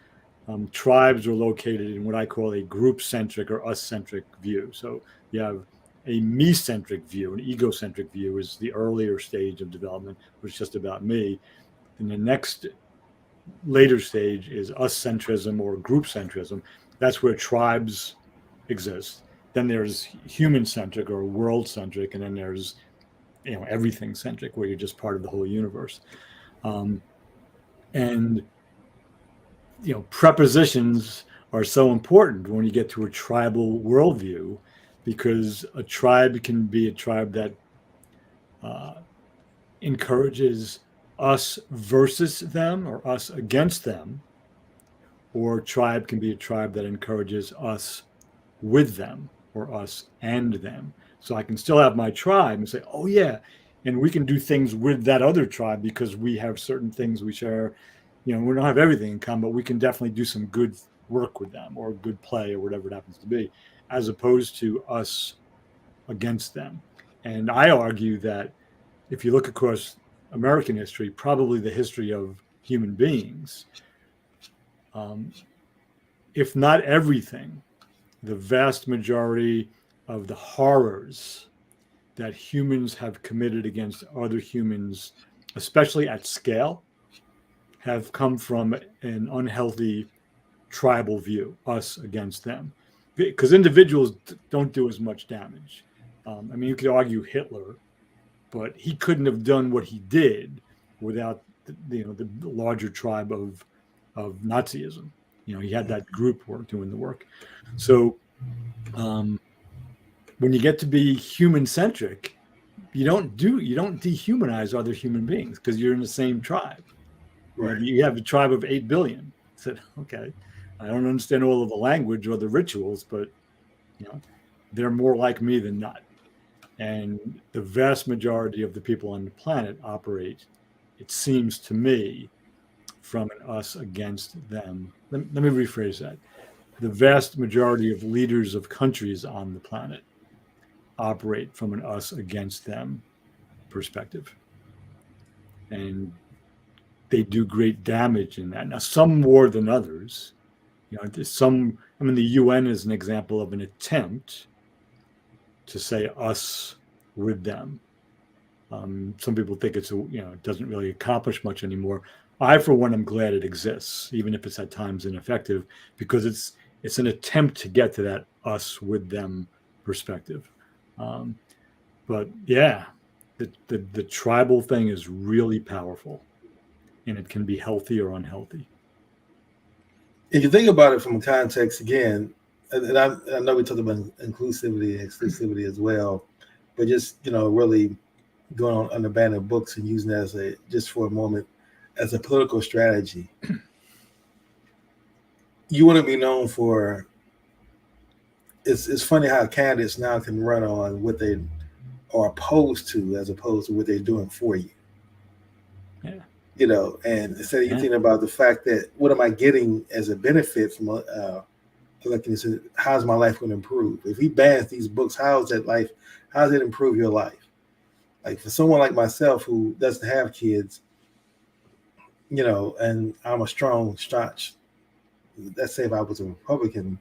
Tribes are located in what I call a group-centric or us-centric view. So you have a me-centric view, an egocentric view is the earlier stage of development, which is just about me. And the next later stage is us-centrism or group-centrism. That's where tribes exist. Then there's human-centric or world-centric, and then there's everything-centric, where you're just part of the whole universe. And prepositions are so important when you get to a tribal worldview, because a tribe can be a tribe that encourages us versus them or us against them, or a tribe can be a tribe that encourages us with them or us and them. So I can still have my tribe and say, oh yeah, and we can do things with that other tribe because we have certain things we share. We don't have everything in common, but we can definitely do some good work with them or good play or whatever it happens to be, as opposed to us against them. And I argue that if you look across American history, probably the history of human beings, if not everything, the vast majority of the horrors that humans have committed against other humans, especially at scale, have come from an unhealthy tribal view, us against them. Because individuals don't do as much damage. You could argue Hitler, but he couldn't have done what he did without the larger tribe of Nazism. He had that group doing the work. So when you get to be human centric, you don't dehumanize other human beings because you're in the same tribe. Right. You have a tribe of 8 billion. I said, okay, I don't understand all of the language or the rituals, but they're more like me than not. And the vast majority of the people on the planet operate, it seems to me, from an us against them. Let me rephrase that. The vast majority of leaders of countries on the planet operate from an us against them perspective. And they do great damage in that. Now, some more than others. The UN is an example of an attempt to say us with them. Some people think it doesn't really accomplish much anymore. I, for one, am glad it exists, even if it's at times ineffective, because it's an attempt to get to that us with them perspective. But yeah, the tribal thing is really powerful, and it can be healthy or unhealthy.
If you think about it from context again, and I know we talked about inclusivity and exclusivity as well, but just really going on the ban of books and using that as just for a moment as a political strategy. You want to be known for. It's funny how candidates now can run on what they are opposed to as opposed to what they're doing for you.
Yeah.
And instead of you thinking about the fact that what am I getting as a benefit from electing, how's my life going to improve? If he bans these books, how does it improve your life? Like for someone like myself who doesn't have kids, and I'm a staunch, let's say if I was a Republican,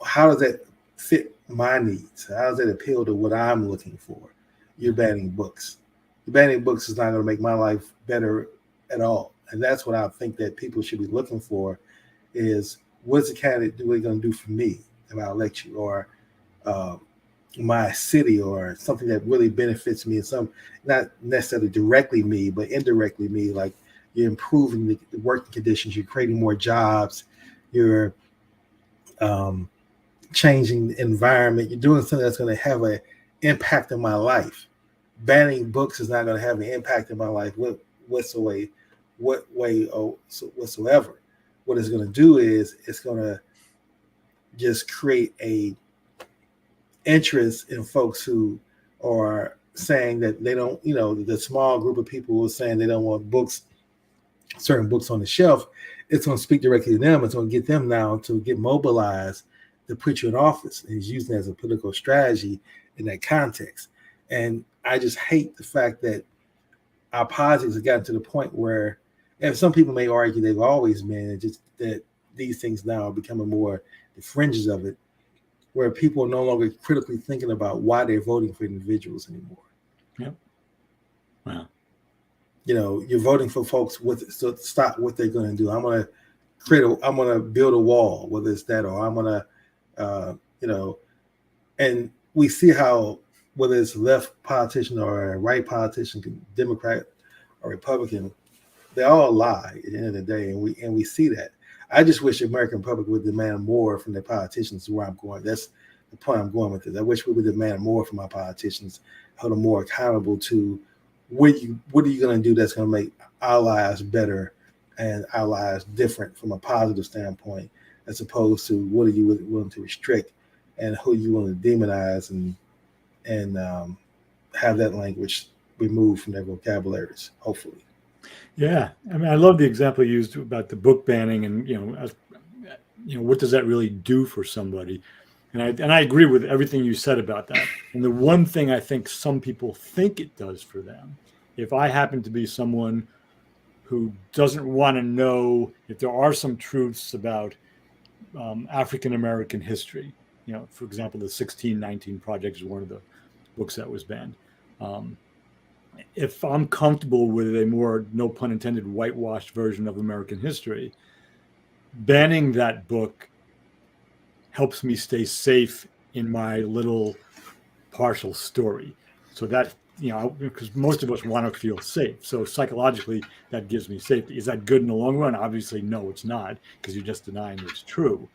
how does that fit my needs? How does that appeal to what I'm looking for? You're banning books. Banning books is not going to make my life better at all. And that's what I think that people should be looking for is what's the candidate going to do for me if I elect you? Or my city or something that really benefits me, and some not necessarily directly me, but indirectly me. Like you're improving the working conditions, you're creating more jobs, you're um, changing the environment, you're doing something that's going to have an impact on my life. Banning books is not going to have an impact in my life whatsoever. Whatsoever. What it's going to do is it's going to just create a interest in folks who are saying that they don't, the small group of people who are saying they don't want books, certain books on the shelf. It's going to speak directly to them. It's going to get them now to get mobilized to put you in office. And he's using it as a political strategy in that context. And I just hate the fact that our politics have gotten to the point where, and some people may argue they've always been, and just that these things now are becoming more the fringes of it, where people are no longer critically thinking about why they're voting for individuals anymore.
Yep. Wow.
You're voting for folks to stop what they're going to do. I'm going to build a wall, whether it's that, or I'm going to, and we see how, whether it's left politician or a right politician, Democrat or Republican, they all lie at the end of the day. And we see that. I just wish the American public would demand more from their politicians. Where I'm going, that's the point I'm going with this. I wish we would demand more from our politicians, hold them more accountable to what are you going to do that's going to make our lives better and our lives different from a positive standpoint, as opposed to what are you willing to restrict and who you want to demonize and have that language removed from their vocabularies, hopefully.
Yeah, I mean, I love the example you used about the book banning, and what does that really do for somebody? And I agree with everything you said about that. And the one thing I think some people think it does for them, if I happen to be someone who doesn't want to know if there are some truths about African American history, for example, the 1619 Project is one of the books that was banned. If I'm comfortable with a more, no pun intended, whitewashed version of American history, banning that book helps me stay safe in my little partial story. So that, because most of us want to feel safe. So psychologically, that gives me safety. Is that good in the long run? Obviously, no, it's not, because you're just denying it's true.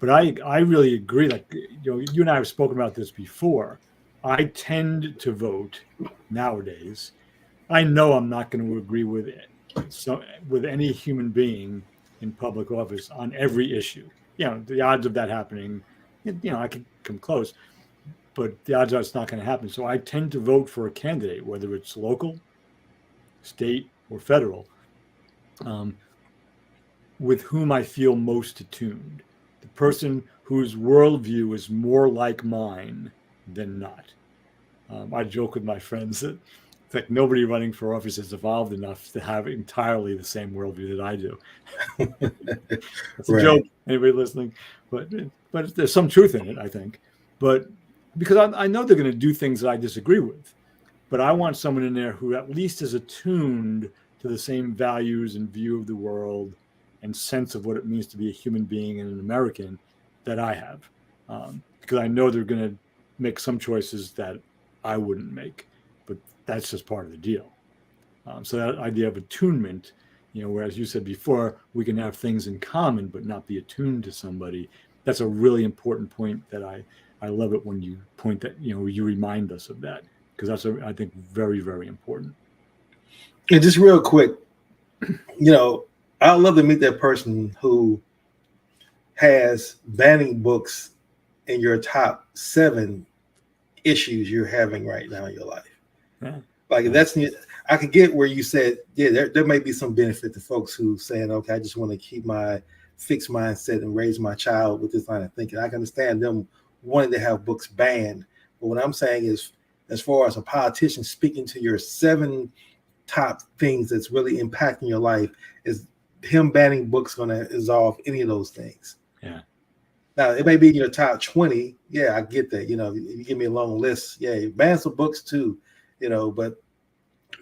But I really agree. Like, you and I have spoken about this before. I tend to vote nowadays. I know I'm not going to agree with it. So with any human being in public office on every issue. The odds of that happening, I could come close, but the odds are it's not going to happen. So I tend to vote for a candidate, whether it's local, state, or federal, with whom I feel most attuned. The person whose worldview is more like mine than not. I joke with my friends that it's like nobody running for office has evolved enough to have entirely the same worldview that I do. That's a joke, anybody listening, but there's some truth in it, I think. But because I know they're going to do things that I disagree with, but I want someone in there who at least is attuned to the same values and view of the world and sense of what it means to be a human being and an American that I have, because I know they're going to make some choices that I wouldn't make, but that's just part of the deal. So that idea of attunement, whereas you said before, we can have things in common, but not be attuned to somebody. That's a really important point that I love it when you point that, you remind us of that, because that's, I think, very, very important.
And just real quick, I'd love to meet that person who has banning books in your top 7 issues you're having right now in your life. Yeah. Like that's, I could get where you said, there may be some benefit to folks who saying, okay, I just want to keep my fixed mindset and raise my child with this line of thinking. I can understand them wanting to have books banned. But what I'm saying is, as far as a politician speaking to your 7 top things that's really impacting your life, is him banning books going to resolve any of those things?
Yeah.
Now, it may be in your top 20. Yeah, I get that. You give me a long list. Yeah, ban some books too, but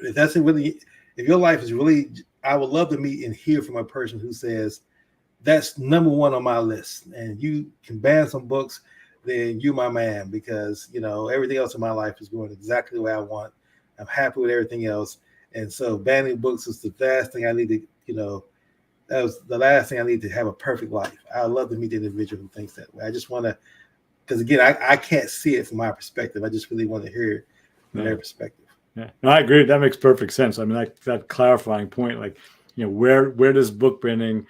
if that's really, if your life is really, I would love to meet and hear from a person who says, that's number 1 on my list. And you can ban some books, then you my man, because everything else in my life is going exactly the way I want. I'm happy with everything else, and so banning books is the last thing I need to. That was the last thing I need to have a perfect life. I love to meet the individual who thinks that way. I just want to, because again, I can't see it from my perspective. I just really want to hear it from their perspective.
Yeah, no, I agree. That makes perfect sense. I mean, that clarifying point, like, where does book banning,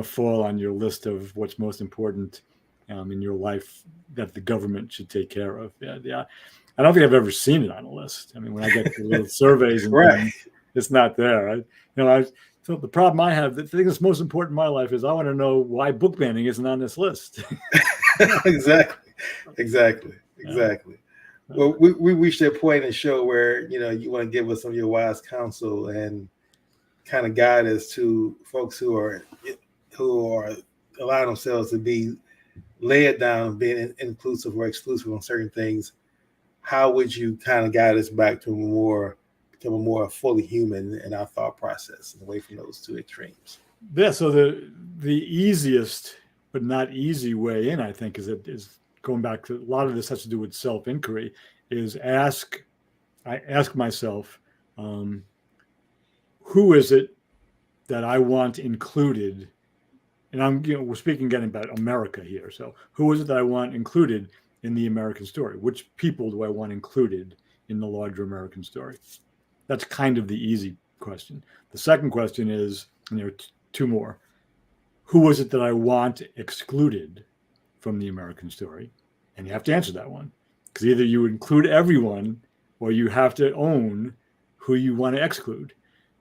fall on your list of what's most important in your life that the government should take care of? Yeah. I don't think I've ever seen it on a list. I mean, when I get the little surveys and
Right.
things, it's not there. So the problem I have, the thing that's most important in my life is I want to know why book banning isn't on this list.
Exactly. Well, we reached that point in the show where you want to give us some of your wise counsel and kind of guide us to folks who are allowing themselves to be laid down, being inclusive or exclusive on certain things. How would you kind of guide us back to become a more fully human in our thought process and away from those two extremes?
Yeah. So the easiest but not easy way in, I think, is going back to a lot of this has to do with self-inquiry. Is I ask myself, who is it that I want included? And we're speaking again about America here. So who is it that I want included in the American story? Which people do I want included in the larger American story? That's kind of the easy question. The second question is, two more. Who is it that I want excluded from the American story? And you have to answer that one, because either you include everyone or you have to own who you want to exclude.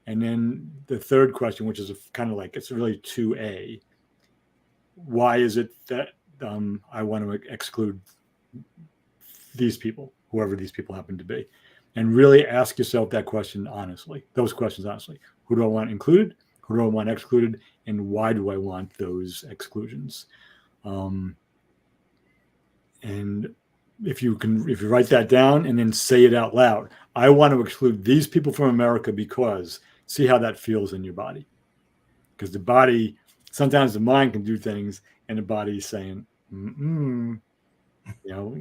And then the third question, which is kind of like, it's really 2A. Why is it that I want to exclude these people, whoever these people happen to be? And really ask yourself that question honestly, those questions honestly. Who do I want included? Who do I want excluded? And why do I want those exclusions? And if you write that down and then say it out loud, I want to exclude these people from America because, see how that feels in your body. Because the body, sometimes the mind can do things and the body's saying,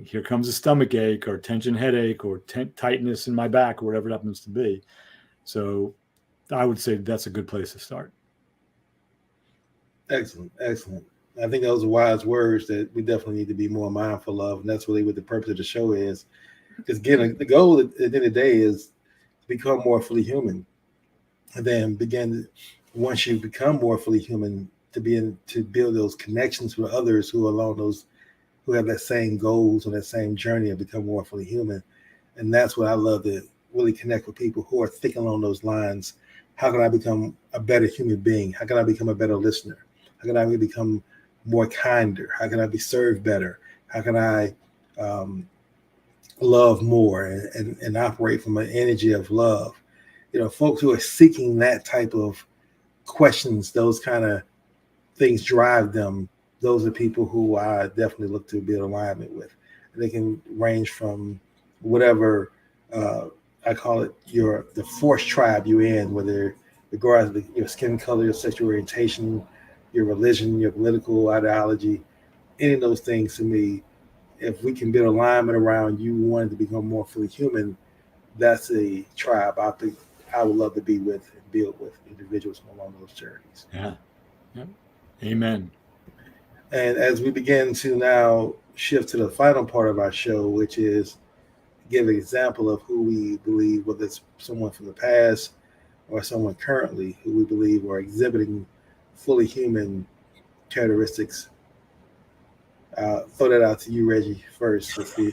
here comes a stomach ache or tension headache or tightness in my back or whatever it happens to be. So I would say that's a good place to start.
Excellent. I think those are wise words that we definitely need to be more mindful of. And that's really what the purpose of the show is. Because again, the goal at the end of the day is to become more fully human. And then once you become more fully human, to build those connections with others who have that same goals or that same journey and become more fully human. And that's what I love, to really connect with people who are thinking along those lines. How can I become a better human being? How can I become a better listener? How can I become more kinder? How can I be served better? How can I love more and operate from an energy of love? Folks who are seeking that type of questions, those kind of things drive them. Those are people who I definitely look to build alignment with. And they can range from whatever I call it the force tribe you're in, whether regardless of your skin color, your sexual orientation, your religion, your political ideology, any of those things. To me, if we can build alignment around you wanting to become more fully human, that's a tribe I think I would love to be with and build with individuals along those journeys.
Yeah. Amen.
And as we begin to now shift to the final part of our show, which is give an example of who we believe, whether it's someone from the past or someone currently who we believe are exhibiting fully human characteristics. Throw that out to you, Reggie, first. Let's see.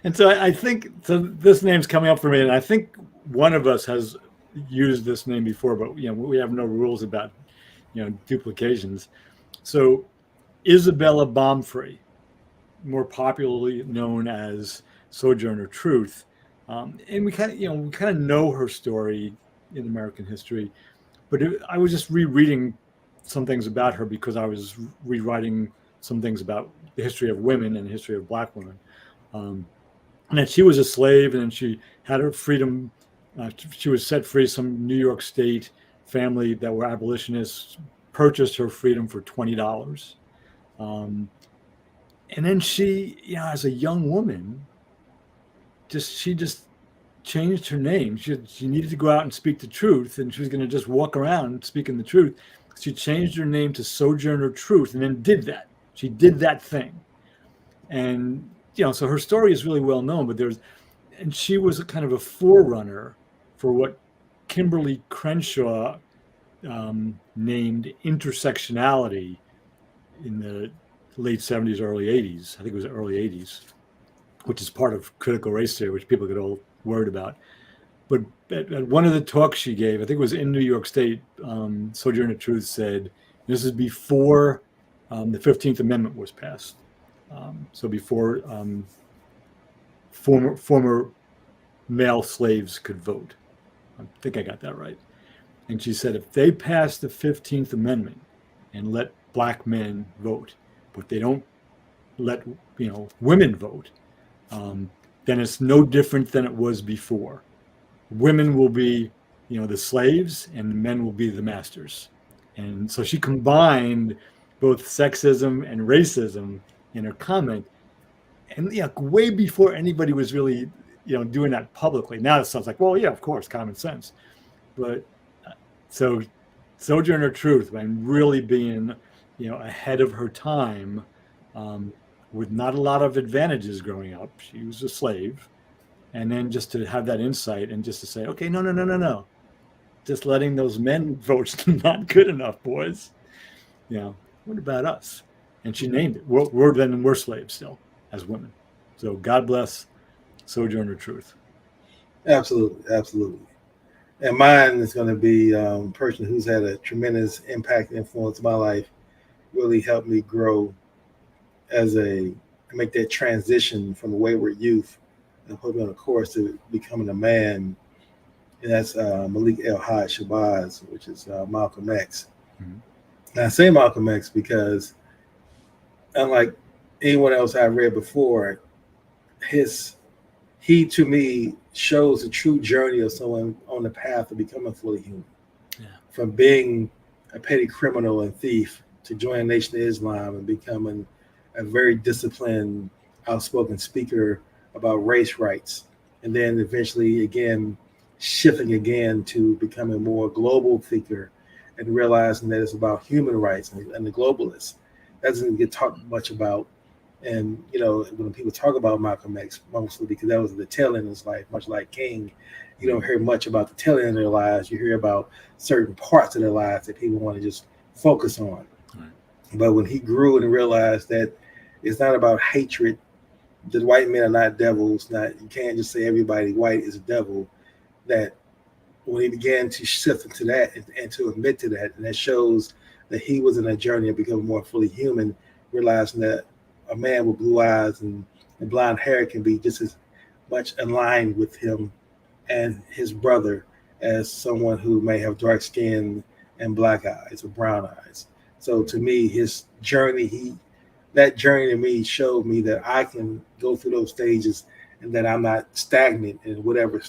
And so I think this name's coming up for me, and I think one of us has used this name before, but we have no rules about duplications. So Isabella Baumfree, more popularly known as Sojourner Truth, and we kind of know her story in American history, but I was just rereading some things about her because I was rewriting some things about the history of women and the history of Black women. And that she was a slave, and then she had her freedom. She was set free. Some New York State family that were abolitionists purchased her freedom for $20. And then she, as a young woman, she just changed her name. She needed to go out and speak the truth, and she was going to just walk around speaking the truth. She changed her name to Sojourner Truth, and then did that. She did that thing, and so her story is really well known. But and she was a kind of a forerunner for what Kimberly Crenshaw named intersectionality in the late 70s, early 80s. I think it was the early 80s, which is part of critical race theory, which people get all worried about. But at one of the talks she gave, I think it was in New York State, Sojourner Truth said, this is before the 15th Amendment was passed. So before former male slaves could vote. I think I got that right. And she said, if they pass the 15th Amendment and let black men vote, but they don't let women vote, then it's no different than it was before. Women will be, the slaves, and the men will be the masters. And so she combined both sexism and racism in her comment, and way before anybody was really, doing that publicly. Now it sounds like, well, yeah, of course, common sense. But so Sojourner Truth, really being, ahead of her time, with not a lot of advantages growing up. She was a slave. And then just to have that insight and just to say, okay, no. Just letting those men vote's not good enough, boys. What about us? And she named it. We're slaves still as women. So God bless Sojourner Truth.
Absolutely. And mine is going to be a person who's had a tremendous impact and influence in my life, really helped me grow make that transition from a wayward youth and put me on a course to becoming a man. And that's Malik El-Haj Shabazz, which is Malcolm X. Mm-hmm. And I say Malcolm X because unlike anyone else I've read before, he to me shows the true journey of someone on the path of becoming fully human. Yeah. From being a petty criminal and thief to joining Nation of Islam and becoming a very disciplined, outspoken speaker about race rights. And then eventually, again, shifting again to becoming a more global thinker and realizing that it's about human rights and the globalists. That doesn't get talked much about. And, when people talk about Malcolm X, mostly because that was the tail end of his life, much like King, you don't hear much about the tail end of their lives. You hear about certain parts of their lives that people want to just focus on. Right. But when he grew and realized that it's not about hatred, the white men are not devils. You can't just say everybody white is a devil. That when he began to shift into that and to admit to that, and that shows that he was in a journey of becoming more fully human, realizing that a man with blue eyes and blonde hair can be just as much aligned with him and his brother as someone who may have dark skin and black eyes or brown eyes. So to me, his journey, that journey to me showed me that I can go through those stages and that I'm not stagnant in whatever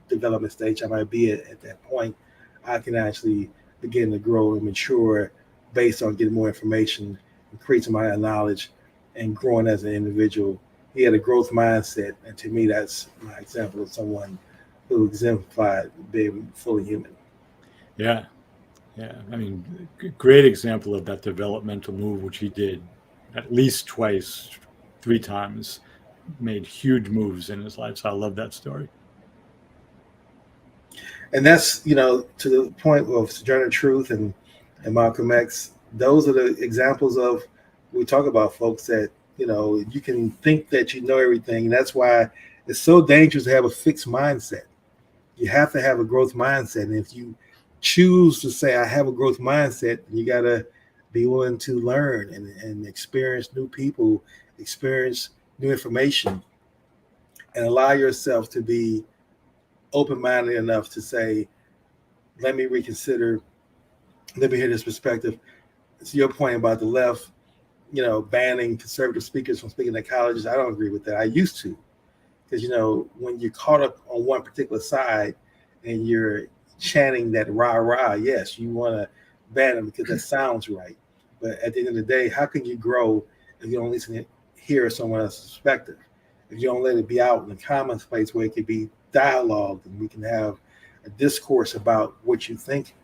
development stage I might be at that point. I can actually begin to grow and mature based on getting more information, increasing my knowledge, and growing as an individual. He had a growth mindset, and to me, that's my example of someone who exemplified being fully human.
Yeah. Great example of that developmental move, which he did at least twice, 3 times, made huge moves in his life. So I love that story.
And that's, to the point of Sojourner Truth and Malcolm X, those are the examples of, we talk about folks that, you can think that you know everything. And that's why it's so dangerous to have a fixed mindset. You have to have a growth mindset. And if you choose to say, I have a growth mindset, you got to be willing to learn and experience new people, experience new information, and allow yourself to be open-minded enough to say, let me reconsider, let me hear this perspective. To your point about the left, banning conservative speakers from speaking at colleges, I don't agree with that. I used to, because, when you're caught up on one particular side and you're chanting that rah-rah, yes, you want to ban them because that sounds right. But at the end of the day, how can you grow if you don't listen hear someone else's perspective. If you don't let it be out in the common space where it can be dialogued and we can have a discourse about what you think,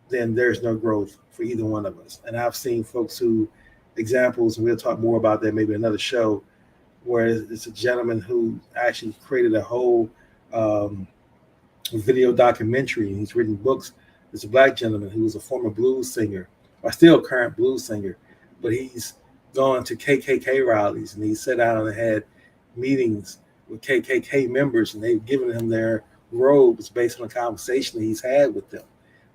then there's no growth for either one of us. And I've seen folks who examples, and we'll talk more about that maybe another show, where it's a gentleman who actually created a whole video documentary. He's written books. It's a black gentleman who was a former blues singer, or still current blues singer, but he's gone to KKK rallies and he sat down and had meetings with KKK members, and they've given him their robes based on a conversation that he's had with them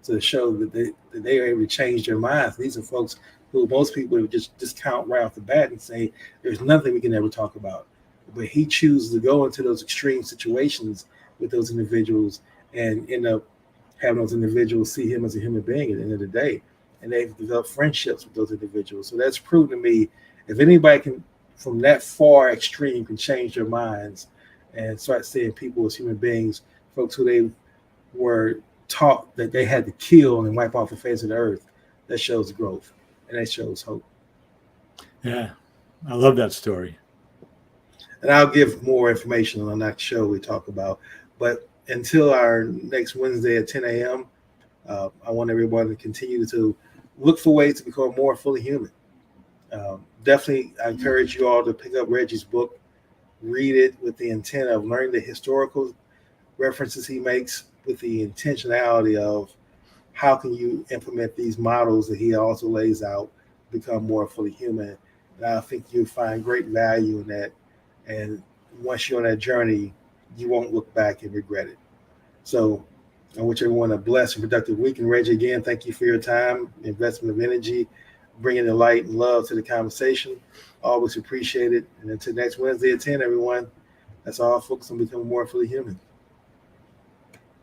to show that they are able to change their minds. These are folks who most people would just discount right off the bat and say, there's nothing we can ever talk about. But he chooses to go into those extreme situations with those individuals and end up having those individuals see him as a human being at the end of the day. And they've developed friendships with those individuals. So that's proven to me, if anybody can, from that far extreme, can change their minds and start seeing people as human beings, folks who they were taught that they had to kill and wipe off the face of the earth, that shows growth and that shows hope.
Yeah, I love that story.
And I'll give more information on that show we talk about. But until our next Wednesday at 10 a.m., I want everyone to continue to look for ways to become more fully human. Definitely, I encourage you all to pick up Reggie's book, read it with the intent of learning the historical references he makes, with the intentionality of how can you implement these models that he also lays out, become more fully human. And I think you'll find great value in that. And once you're on that journey, you won't look back and regret it. So I wish everyone a blessed and productive week. And Reggie, again, thank you for your time, investment of energy, bringing the light and love to the conversation. Always appreciate it. And until next Wednesday at 10, everyone, that's all. Focus on becoming more fully human.